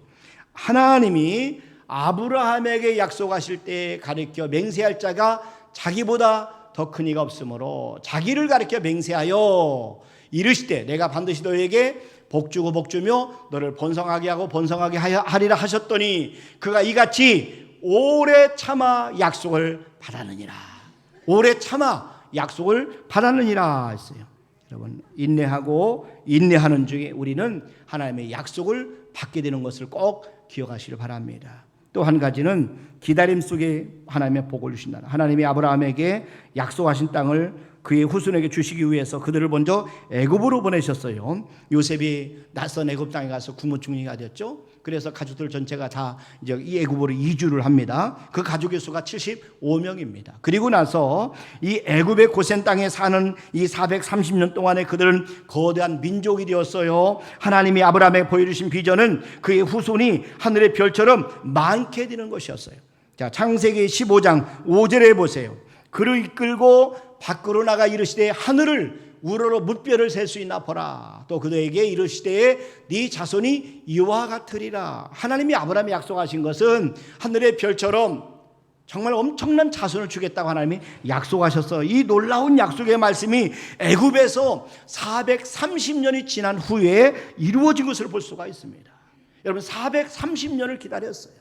하나님이 아브라함에게 약속하실 때 가르쳐 맹세할 자가 자기보다 더 큰 이가 없으므로 자기를 가르쳐 맹세하여 이르시되 내가 반드시 너에게 복주고 복주며 너를 번성하게 하고 번성하게 하리라 하셨더니 그가 이같이 오래 참아 약속을 받았느니라. 오래 참아 약속을 받았느니라 했어요. 여러분, 인내하는 중에 우리는 하나님의 약속을 받게 되는 것을 꼭 기억하시길 바랍니다. 또 한 가지는 기다림 속에 하나님의 복을 주신다. 하나님이 아브라함에게 약속하신 땅을 그의 후손에게 주시기 위해서 그들을 먼저 애굽으로 보내셨어요. 요셉이 낯선 애굽 땅에 가서 국무총리가 됐죠. 그래서 가족들 전체가 다 이제 이 애굽으로 이주를 합니다. 그 가족의 수가 75명입니다. 그리고 나서 이 애굽의 고센 땅에 사는 이 430년 동안에 그들은 거대한 민족이 되었어요. 하나님이 아브라함에게 보여주신 비전은 그의 후손이 하늘의 별처럼 많게 되는 것이었어요. 자, 창세기 15장 5절에 보세요. 그를 이끌고 밖으로 나가 이르시되 하늘을 우러러 뭇별을 셀 수 있나 보라. 또 그들에게 이르시되 네 자손이 이와 같으리라. 하나님이 아브라함에 약속하신 것은 하늘의 별처럼 정말 엄청난 자손을 주겠다고 하나님이 약속하셨어요. 이 놀라운 약속의 말씀이 애굽에서 430년이 지난 후에 이루어진 것을 볼 수가 있습니다. 여러분, 430년을 기다렸어요.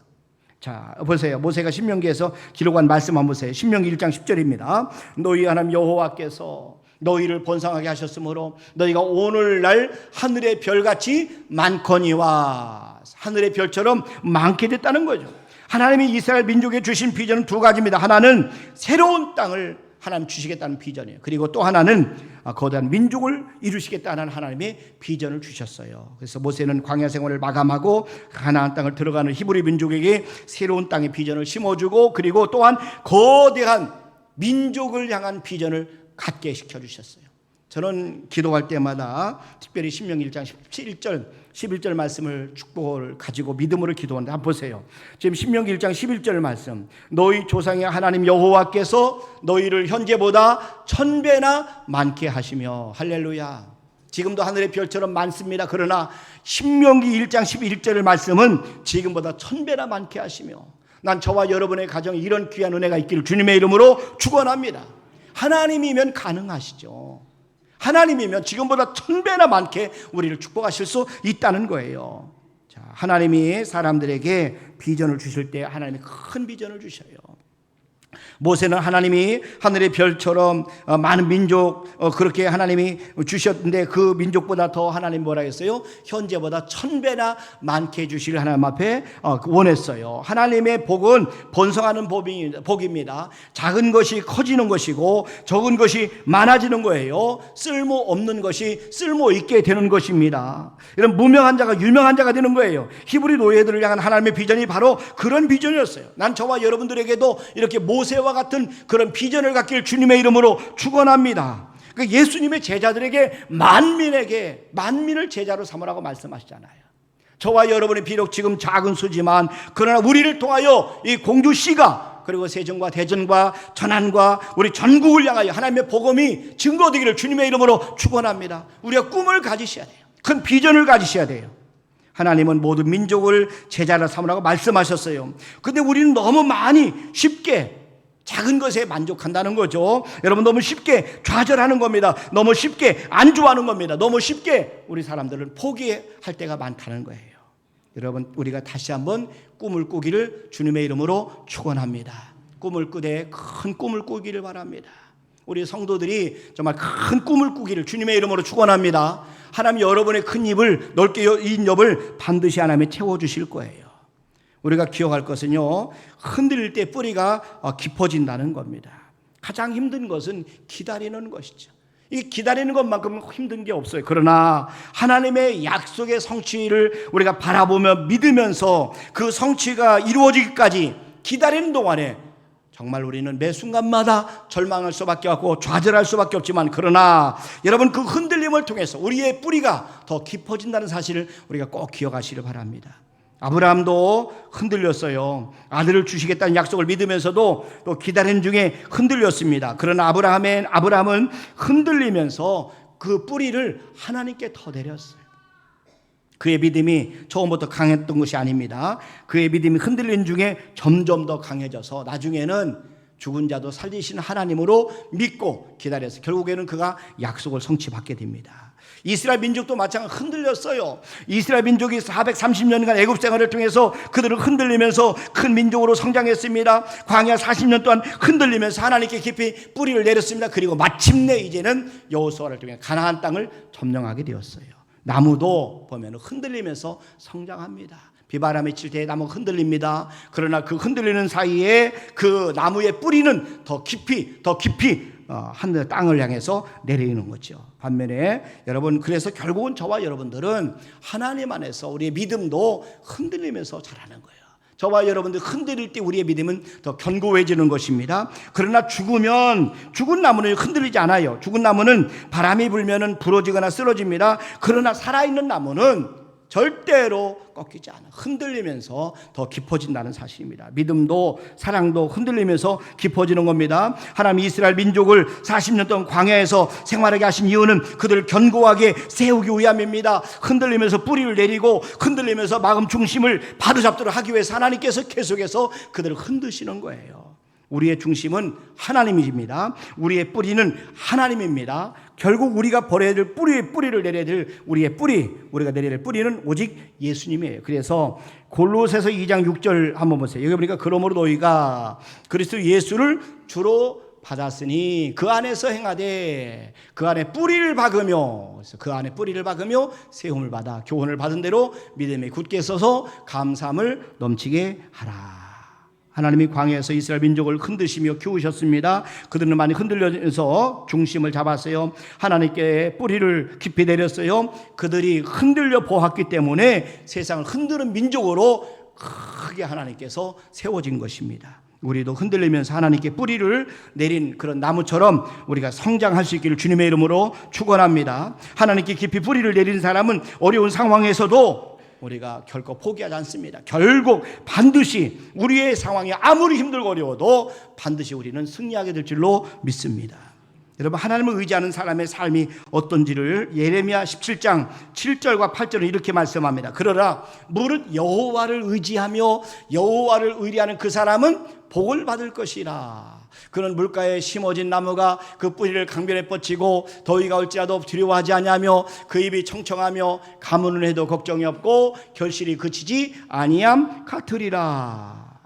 자, 보세요. 모세가 신명기에서 기록한 말씀 한번 보세요. 신명기 1장 10절입니다. 너희 하나님 여호와께서 너희를 번성하게 하셨으므로 너희가 오늘날 하늘의 별같이 많거니와. 하늘의 별처럼 많게 됐다는 거죠. 하나님이 이스라엘 민족에 주신 비전은 두 가지입니다. 하나는 새로운 땅을 하나님 주시겠다는 비전이에요. 그리고 또 하나는 거대한 민족을 이루시겠다는 하나님의 비전을 주셨어요. 그래서 모세는 광야 생활을 마감하고 가나안 땅을 들어가는 히브리 민족에게 새로운 땅의 비전을 심어주고 그리고 또한 거대한 민족을 향한 비전을 갖게 시켜주셨어요. 저는 기도할 때마다 특별히 신명기 1장 11절 말씀을 축복을 가지고 믿음으로 기도하는데 한번 보세요. 지금 신명기 1장 11절 말씀, 너희 조상의 하나님 여호와께서 너희를 현재보다 1000배나 많게 하시며. 할렐루야. 지금도 하늘의 별처럼 많습니다. 그러나 신명기 1장 11절 말씀은 지금보다 1000배나 많게 하시며. 난 저와 여러분의 가정에 이런 귀한 은혜가 있기를 주님의 이름으로 축원합니다. 하나님이면 가능하시죠. 하나님이면 지금보다 1000배나 많게 우리를 축복하실 수 있다는 거예요. 자, 하나님이 사람들에게 비전을 주실 때 하나님이 큰 비전을 주셔요. 모세는 하나님이 하늘의 별처럼 많은 민족 그렇게 하나님이 주셨는데 그 민족보다 더 하나님 뭐라 했어요? 현재보다 1000배나 많게 주실 하나님 앞에 원했어요. 하나님의 복은 번성하는 복입니다. 작은 것이 커지는 것이고 적은 것이 많아지는 거예요. 쓸모없는 것이 쓸모있게 되는 것입니다. 이런 무명한 자가 유명한 자가 되는 거예요. 히브리 노예들을 향한 하나님의 비전이 바로 그런 비전이었어요. 난 저와 여러분들에게도 이렇게 모세와 같은 그런 비전을 갖길 주님의 이름으로 축원합니다. 예수님의 제자들에게 만민을 제자로 삼으라고 말씀하시잖아요. 저와 여러분이 비록 지금 작은 수지만 그러나 우리를 통하여 이 공주씨가 그리고 세종과 대전과 전안과 우리 전국을 향하여 하나님의 복음이 증거되기를 주님의 이름으로 축원합니다. 우리가 꿈을 가지셔야 돼요. 큰 비전을 가지셔야 돼요. 하나님은 모든 민족을 제자로 삼으라고 말씀하셨어요. 근데 우리는 너무 많이 쉽게 작은 것에 만족한다는 거죠. 여러분, 너무 쉽게 좌절하는 겁니다. 너무 쉽게 안주하는 겁니다. 너무 쉽게 우리 사람들은 포기할 때가 많다는 거예요. 여러분, 우리가 다시 한번 꿈을 꾸기를 주님의 이름으로 축원합니다. 꿈을 꾸되 큰 꿈을 꾸기를 바랍니다. 우리 성도들이 정말 큰 꿈을 꾸기를 주님의 이름으로 축원합니다. 하나님 여러분의 큰 입을 넓게 인 엽을 반드시 하나님이 채워주실 거예요. 우리가 기억할 것은요, 흔들릴 때 뿌리가 깊어진다는 겁니다. 가장 힘든 것은 기다리는 것이죠. 이 기다리는 것만큼 힘든 게 없어요. 그러나 하나님의 약속의 성취를 우리가 바라보며 믿으면서 그 성취가 이루어지기까지 기다리는 동안에 정말 우리는 매 순간마다 절망할 수밖에 없고 좌절할 수밖에 없지만, 그러나 여러분, 그 흔들림을 통해서 우리의 뿌리가 더 깊어진다는 사실을 우리가 꼭 기억하시길 바랍니다. 아브라함도 흔들렸어요. 아들을 주시겠다는 약속을 믿으면서도 또 기다리는 중에 흔들렸습니다. 그러나 아브라함은 흔들리면서 그 뿌리를 하나님께 터내렸어요. 그의 믿음이 처음부터 강했던 것이 아닙니다. 그의 믿음이 흔들린 중에 점점 더 강해져서 나중에는 죽은 자도 살리시는 하나님으로 믿고 기다려서 결국에는 그가 약속을 성취받게 됩니다. 이스라엘 민족도 마찬가지로 흔들렸어요. 이스라엘 민족이 430년간 애굽 생활을 통해서 그들을 흔들리면서 큰 민족으로 성장했습니다. 광야 40년 동안 흔들리면서 하나님께 깊이 뿌리를 내렸습니다. 그리고 마침내 이제는 여호수아를 통해 가나안 땅을 점령하게 되었어요. 나무도 보면 흔들리면서 성장합니다. 비바람이 칠 때 나무가 흔들립니다. 그러나 그 흔들리는 사이에 그 나무의 뿌리는 더 깊이 하늘 땅을 향해서 내리는 거죠. 반면에 여러분, 그래서 결국은 저와 여러분들은 하나님 안에서 우리의 믿음도 흔들리면서 자라는 거예요. 저와 여러분들 흔들릴 때 우리의 믿음은 더 견고해지는 것입니다. 그러나 죽은 나무는 흔들리지 않아요. 죽은 나무는 바람이 불면은 부러지거나 쓰러집니다. 그러나 살아있는 나무는 절대로 꺾이지 않아. 흔들리면서 더 깊어진다는 사실입니다. 믿음도 사랑도 흔들리면서 깊어지는 겁니다. 하나님 이스라엘 민족을 40년 동안 광야에서 생활하게 하신 이유는 그들을 견고하게 세우기 위함입니다. 흔들리면서 뿌리를 내리고 흔들리면서 마음 중심을 바로잡도록 하기 위해서 하나님께서 계속해서 그들을 흔드시는 거예요. 우리의 중심은 하나님입니다. 우리의 뿌리는 하나님입니다. 결국 우리가 버려야 될 뿌리를 내려야 될 우리가 내려야 될 뿌리는 오직 예수님이에요. 그래서 골로새서 2장 6절 한번 보세요. 여기 보니까 그러므로 너희가 그리스도 예수를 주로 받았으니 그 안에서 행하되 그 안에 뿌리를 박으며 세움을 받아 교훈을 받은 대로 믿음에 굳게 서서 감사함을 넘치게 하라. 하나님이 광야에서 이스라엘 민족을 흔드시며 키우셨습니다. 그들은 많이 흔들려서 중심을 잡았어요. 하나님께 뿌리를 깊이 내렸어요. 그들이 흔들려 보았기 때문에 세상을 흔드는 민족으로 크게 하나님께서 세워진 것입니다. 우리도 흔들리면서 하나님께 뿌리를 내린 그런 나무처럼 우리가 성장할 수 있기를 주님의 이름으로 축원합니다. 하나님께 깊이 뿌리를 내린 사람은 어려운 상황에서도 우리가 결코 포기하지 않습니다. 결국 반드시 우리의 상황이 아무리 힘들고 어려워도 반드시 우리는 승리하게 될 줄로 믿습니다. 여러분, 하나님을 의지하는 사람의 삶이 어떤지를 예레미야 17장 7절과 8절은 이렇게 말씀합니다. 그러나 무릇 여호와를 의지하며 여호와를 의뢰하는 그 사람은 복을 받을 것이라. 그는 물가에 심어진 나무가 그 뿌리를 강변에 뻗치고 더위가 올지라도 두려워하지 아니하며 그 입이 청청하며 가뭄을 해도 걱정이 없고 결실이 그치지 아니함 같으리라.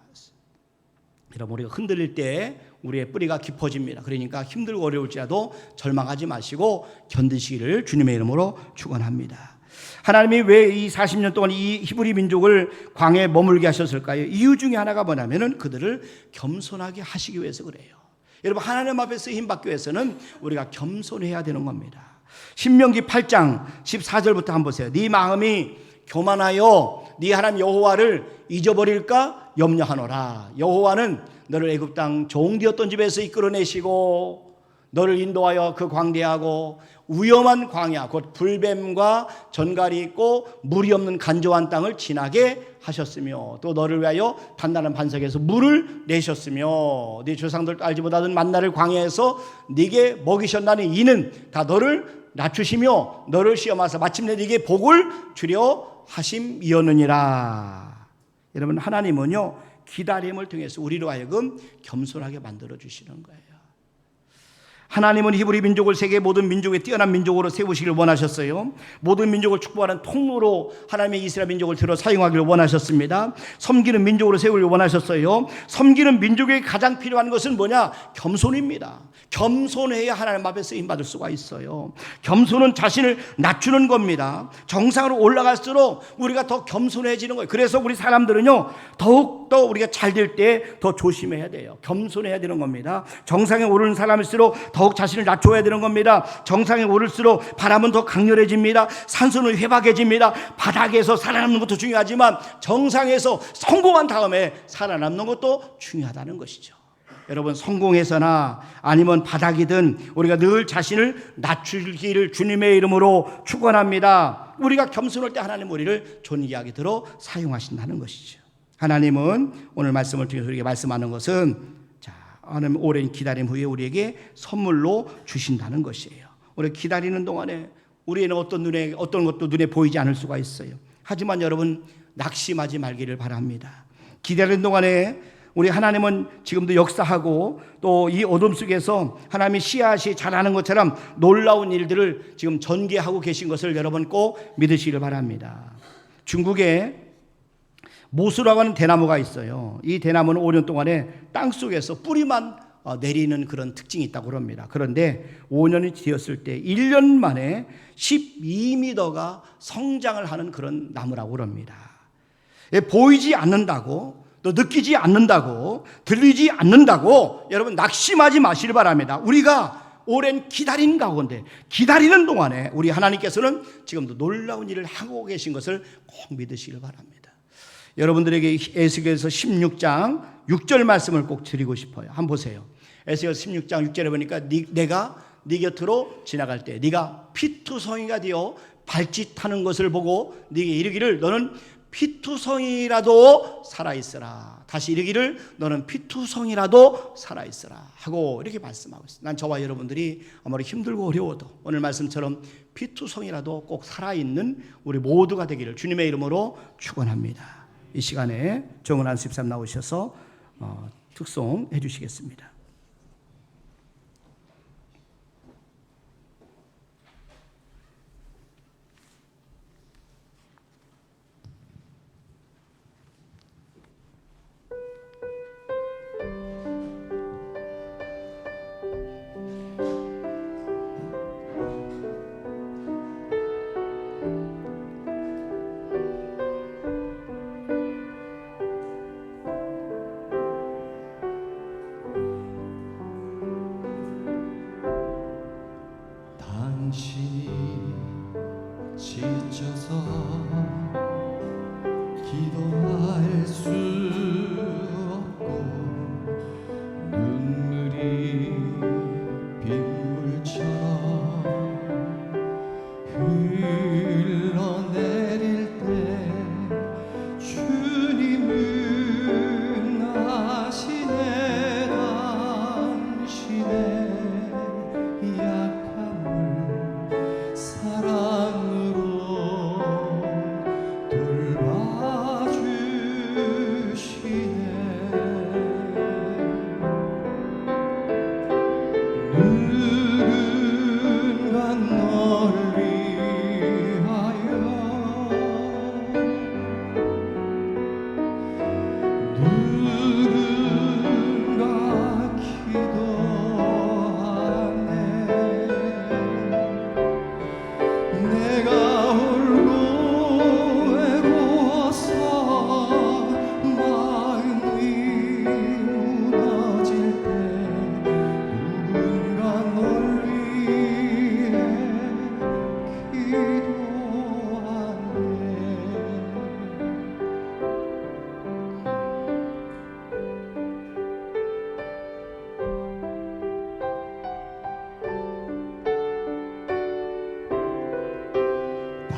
여러분, 우리가 흔들릴 때 우리의 뿌리가 깊어집니다. 그러니까 힘들고 어려울지라도 절망하지 마시고 견디시기를 주님의 이름으로 축원합니다. 하나님이 왜 이 40년 동안 이 히브리 민족을 광야에 머물게 하셨을까요? 이유 중에 하나가 뭐냐면은 그들을 겸손하게 하시기 위해서 그래요. 여러분, 하나님 앞에 쓰임 받기 위해서는 우리가 겸손해야 되는 겁니다. 신명기 8장 14절부터 한번 보세요. 네 마음이 교만하여 네 하나님 여호와를 잊어버릴까 염려하노라. 여호와는 너를 애굽 땅 종되었던 집에서 이끌어내시고 너를 인도하여 그 광대하고 위험한 광야, 곧 불뱀과 전갈이 있고 물이 없는 간조한 땅을 지나게 하셨으며, 또 너를 위하여 단단한 반석에서 물을 내셨으며, 네 조상들도 알지 못하던 만나를 광야에서 네게 먹이셨나니 이는 다 너를 낮추시며 너를 시험하사 마침내 네게 복을 주려 하심이었느니라. 여러분, 하나님은요 기다림을 통해서 우리로 하여금 겸손하게 만들어 주시는 거예요. 하나님은 히브리 민족을 세계 모든 민족의 뛰어난 민족으로 세우시길 원하셨어요. 모든 민족을 축복하는 통로로 하나님의 이스라엘 민족을 들어 사용하기를 원하셨습니다. 섬기는 민족으로 세우길 원하셨어요. 섬기는 민족에게 가장 필요한 것은 뭐냐? 겸손입니다. 겸손해야 하나님 앞에 쓰임받을 수가 있어요. 겸손은 자신을 낮추는 겁니다. 정상으로 올라갈수록 우리가 더 겸손해지는 거예요. 그래서 우리 사람들은요 더욱더 우리가 잘 될 때 더 조심해야 돼요. 겸손해야 되는 겁니다. 정상에 오르는 사람일수록 더욱 자신을 낮춰야 되는 겁니다. 정상에 오를수록 바람은 더 강렬해집니다. 산소는 회박해집니다. 바닥에서 살아남는 것도 중요하지만 정상에서 성공한 다음에 살아남는 것도 중요하다는 것이죠. 여러분, 성공해서나 아니면 바닥이든 우리가 늘 자신을 낮추기를 주님의 이름으로 축원합니다. 우리가 겸손할 때 하나님 우리를 존귀하게 들어 사용하신다는 것이죠. 하나님은 오늘 말씀을 통해서 우리에게 말씀하는 것은 하나님 오랜 기다림 후에 우리에게 선물로 주신다는 것이에요. 우리 기다리는 동안에 우리는 어떤 것도 눈에 보이지 않을 수가 있어요. 하지만 여러분, 낙심하지 말기를 바랍니다. 기다리는 동안에 우리 하나님은 지금도 역사하고 또 이 어둠 속에서 하나님이 씨앗이 자라는 것처럼 놀라운 일들을 지금 전개하고 계신 것을 여러분 꼭 믿으시길 바랍니다. 중국에 모수라고 하는 대나무가 있어요. 이 대나무는 5년 동안에 땅속에서 뿌리만 내리는 그런 특징이 있다고 합니다. 그런데 5년이 되었을 때 1년 만에 12m가 성장을 하는 그런 나무라고 합니다. 보이지 않는다고, 또 느끼지 않는다고, 들리지 않는다고 여러분 낙심하지 마시길 바랍니다. 우리가 오랜 기다린 가운데 기다리는 동안에 우리 하나님께서는 지금도 놀라운 일을 하고 계신 것을 꼭 믿으시길 바랍니다. 여러분들에게 에스겔서 16장 6절 말씀을 꼭 드리고 싶어요. 한번 보세요. 에스겔 16장 6절에 보니까 내가 네 곁으로 지나갈 때 네가 피투성이가 되어 발짓하는 것을 보고 네게 이르기를 너는 피투성이라도 살아있으라. 다시 이르기를 너는 피투성이라도 살아있으라 하고 이렇게 말씀하고 있어요. 난 저와 여러분들이 아무리 힘들고 어려워도 오늘 말씀처럼 피투성이라도 꼭 살아있는 우리 모두가 되기를 주님의 이름으로 축원합니다. 이 시간에 정은한 집사님 나오셔서 특송해 주시겠습니다. 당신이 지쳐서 기도할 수 없고 눈물이 빗물처럼 흘러내릴 때 주님은 아시네 당신의 약함을 사랑으로 돌봐주시네.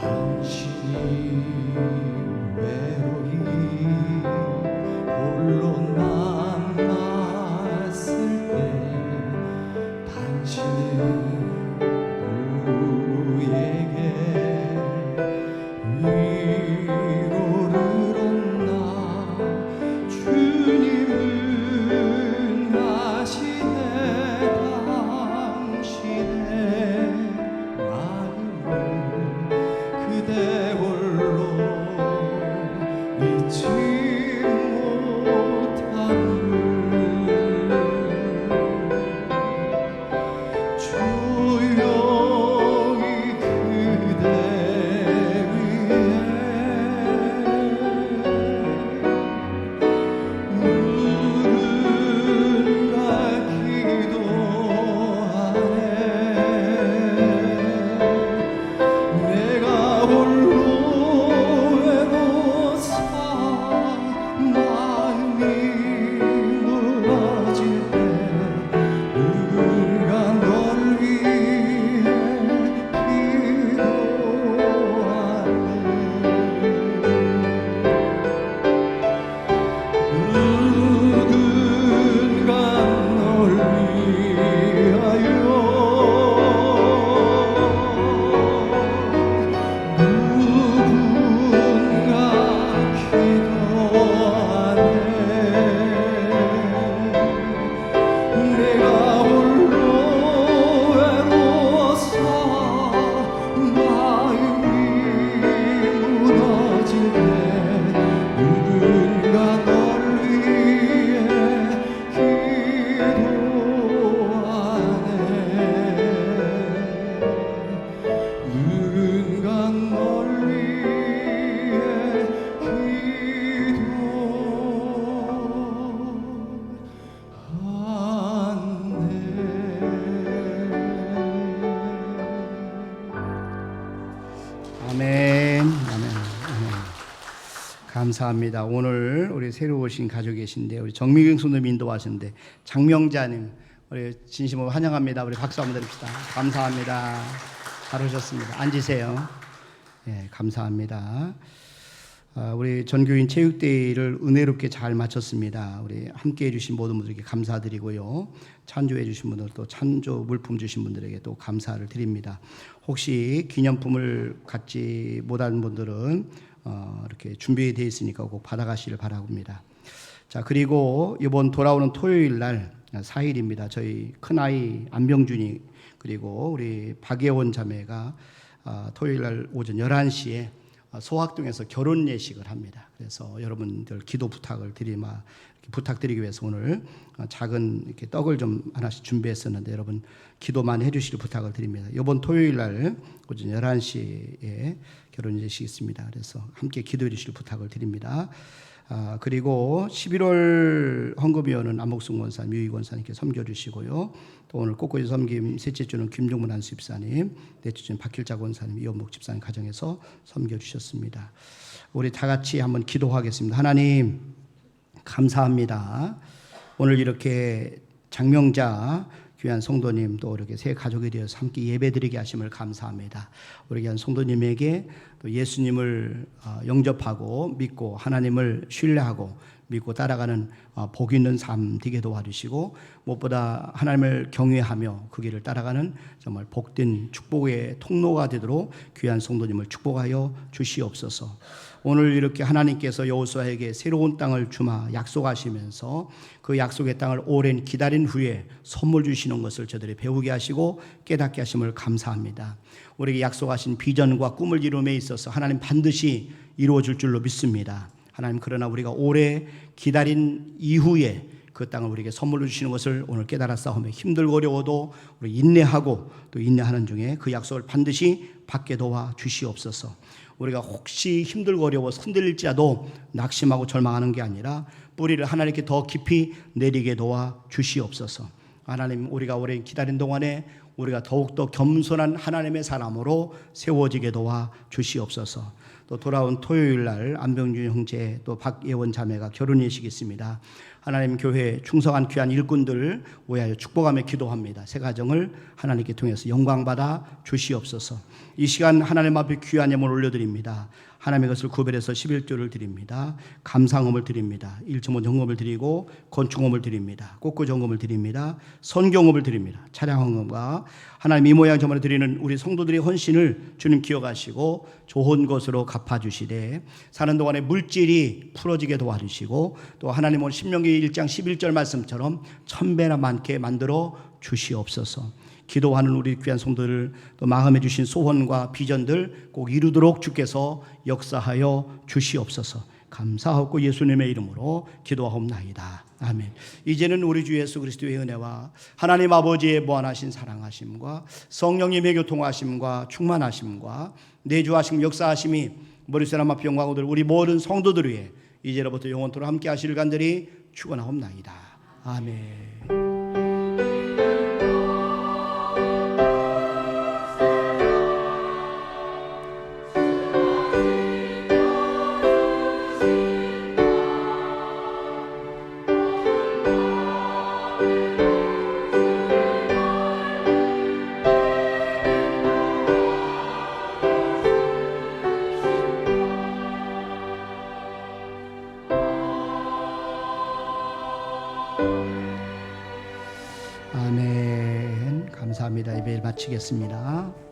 당신이 외로이 홀로 남았을 때 당신은 누구에게 위로를 얻나 주님은 아시네 당신의 마음을 그대 홀로 잊지 못함을 조용히 그대 위에 누군가 기도하네 내가 홀로 외로워서 마음이 무너질 때 누군가 널 위해 누군가 널 위하여 누군가 기도하네 내가 홀로 외로워서 마음이 무너질 때 누군가 널 위해 기도하네 누군가 널 위해 아멘. 아멘. 아멘. 감사합니다. 오늘 우리 새로 오신 가족 계신데 우리 정미경 손님 인도하시는데 장명자님 우리 진심으로 환영합니다. 우리 박수 한번 드립시다. 감사합니다. 잘 오셨습니다. 앉으세요. 예, 감사합니다. 우리 전교인 체육대회를 은혜롭게 잘 마쳤습니다. 우리 함께해 주신 모든 분들에게 감사드리고요. 찬조해 주신 분들 또 찬조 물품 주신 분들에게 또 감사를 드립니다. 혹시 기념품을 갖지 못한 분들은 이렇게 준비되어 있으니까 꼭 받아가시길 바랍니다. 자, 그리고 이번 돌아오는 토요일 날 4일입니다. 저희 큰아이 안병준이 그리고 우리 박예원 자매가 토요일 날 오전 11시에 소학동에서 결혼 예식을 합니다. 그래서 여러분들 기도 부탁드리기 위해서 오늘 작은 이렇게 떡을 좀 하나씩 준비했었는데 여러분 기도만 해주시길 부탁을 드립니다. 이번 토요일 날 오전 11시에 결혼 예식이 있습니다. 그래서 함께 기도해 주시길 부탁을 드립니다. 그리고 11월 헌금위원은 안목순 권사님, 유희 권사님께 섬겨주시고요. 또 오늘 꽃꽂이 섬김 셋째 주는 김종문 안수집사님, 넷째 주는 박길자 권사님, 이원목 집사님 가정에서 섬겨주셨습니다. 우리 다 같이 한번 기도하겠습니다. 하나님 감사합니다. 오늘 이렇게 장명자 귀한 성도님 또 이렇게 새 가족이 되어서 함께 예배드리게 하심을 감사합니다. 우리 귀한 성도님에게 또 예수님을 영접하고 믿고 하나님을 신뢰하고 믿고 따라가는 복 있는 삶 되게 도와주시고 무엇보다 하나님을 경외하며 그 길을 따라가는 정말 복된 축복의 통로가 되도록 귀한 성도님을 축복하여 주시옵소서. 오늘 이렇게 하나님께서 여호수아에게 새로운 땅을 주마 약속하시면서 그 약속의 땅을 오랜 기다린 후에 선물 주시는 것을 저들이 배우게 하시고 깨닫게 하심을 감사합니다. 우리에게 약속하신 비전과 꿈을 이룸에 있어서 하나님 반드시 이루어질 줄로 믿습니다. 하나님 그러나 우리가 오래 기다린 이후에 그 땅을 우리에게 선물로 주시는 것을 오늘 깨달았사오며 힘들고 어려워도 우리 인내하고 또 인내하는 중에 그 약속을 반드시 받게 도와 주시옵소서. 우리가 혹시 힘들고 어려워서 흔들릴지라도 낙심하고 절망하는 게 아니라 뿌리를 하나님께 더 깊이 내리게 도와 주시옵소서. 하나님 우리가 오래 기다린 동안에 우리가 더욱더 겸손한 하나님의 사람으로 세워지게 도와 주시옵소서. 또 돌아온 토요일 날 안병준 형제 또 박예원 자매가 결혼 예식이 있습니다. 하나님 교회 충성한 귀한 일꾼들 위하여 축복하며 기도합니다. 새 가정을 하나님께 통해서 영광받아 주시옵소서. 이 시간 하나님 앞에 귀한 예물 올려드립니다. 하나님의 것을 구별해서 11조를 드립니다. 감상음을 드립니다. 1.5 정금을 드리고 건축음을 드립니다. 꽃구 정금을 드립니다. 선경음을 드립니다. 차량헌금과 하나님 이 모양 저모양 드리는 우리 성도들의 헌신을 주님 기억하시고 좋은 것으로 갚아주시되 사는 동안에 물질이 풀어지게 도와주시고 또 하나님 오늘 신명기 1장 11절 말씀처럼 1000배나 많게 만들어 주시옵소서. 기도하는 우리 귀한 성도들 또 마음에 주신 소원과 비전들 꼭 이루도록 주께서 역사하여 주시옵소서. 감사하고 예수님의 이름으로 기도하옵나이다. 아멘. 이제는 우리 주 예수 그리스도의 은혜와 하나님 아버지의 무한하신 사랑하심과 성령님의 교통하심과 충만하심과 내주하심 역사하심이 머리사람 앞 영광들 우리 모든 성도들 위해 이제로부터 영원토록 함께 하시길 간절히 축원하옵나이다. 아멘. 아멘. 감사합니다. 예배를 마치겠습니다.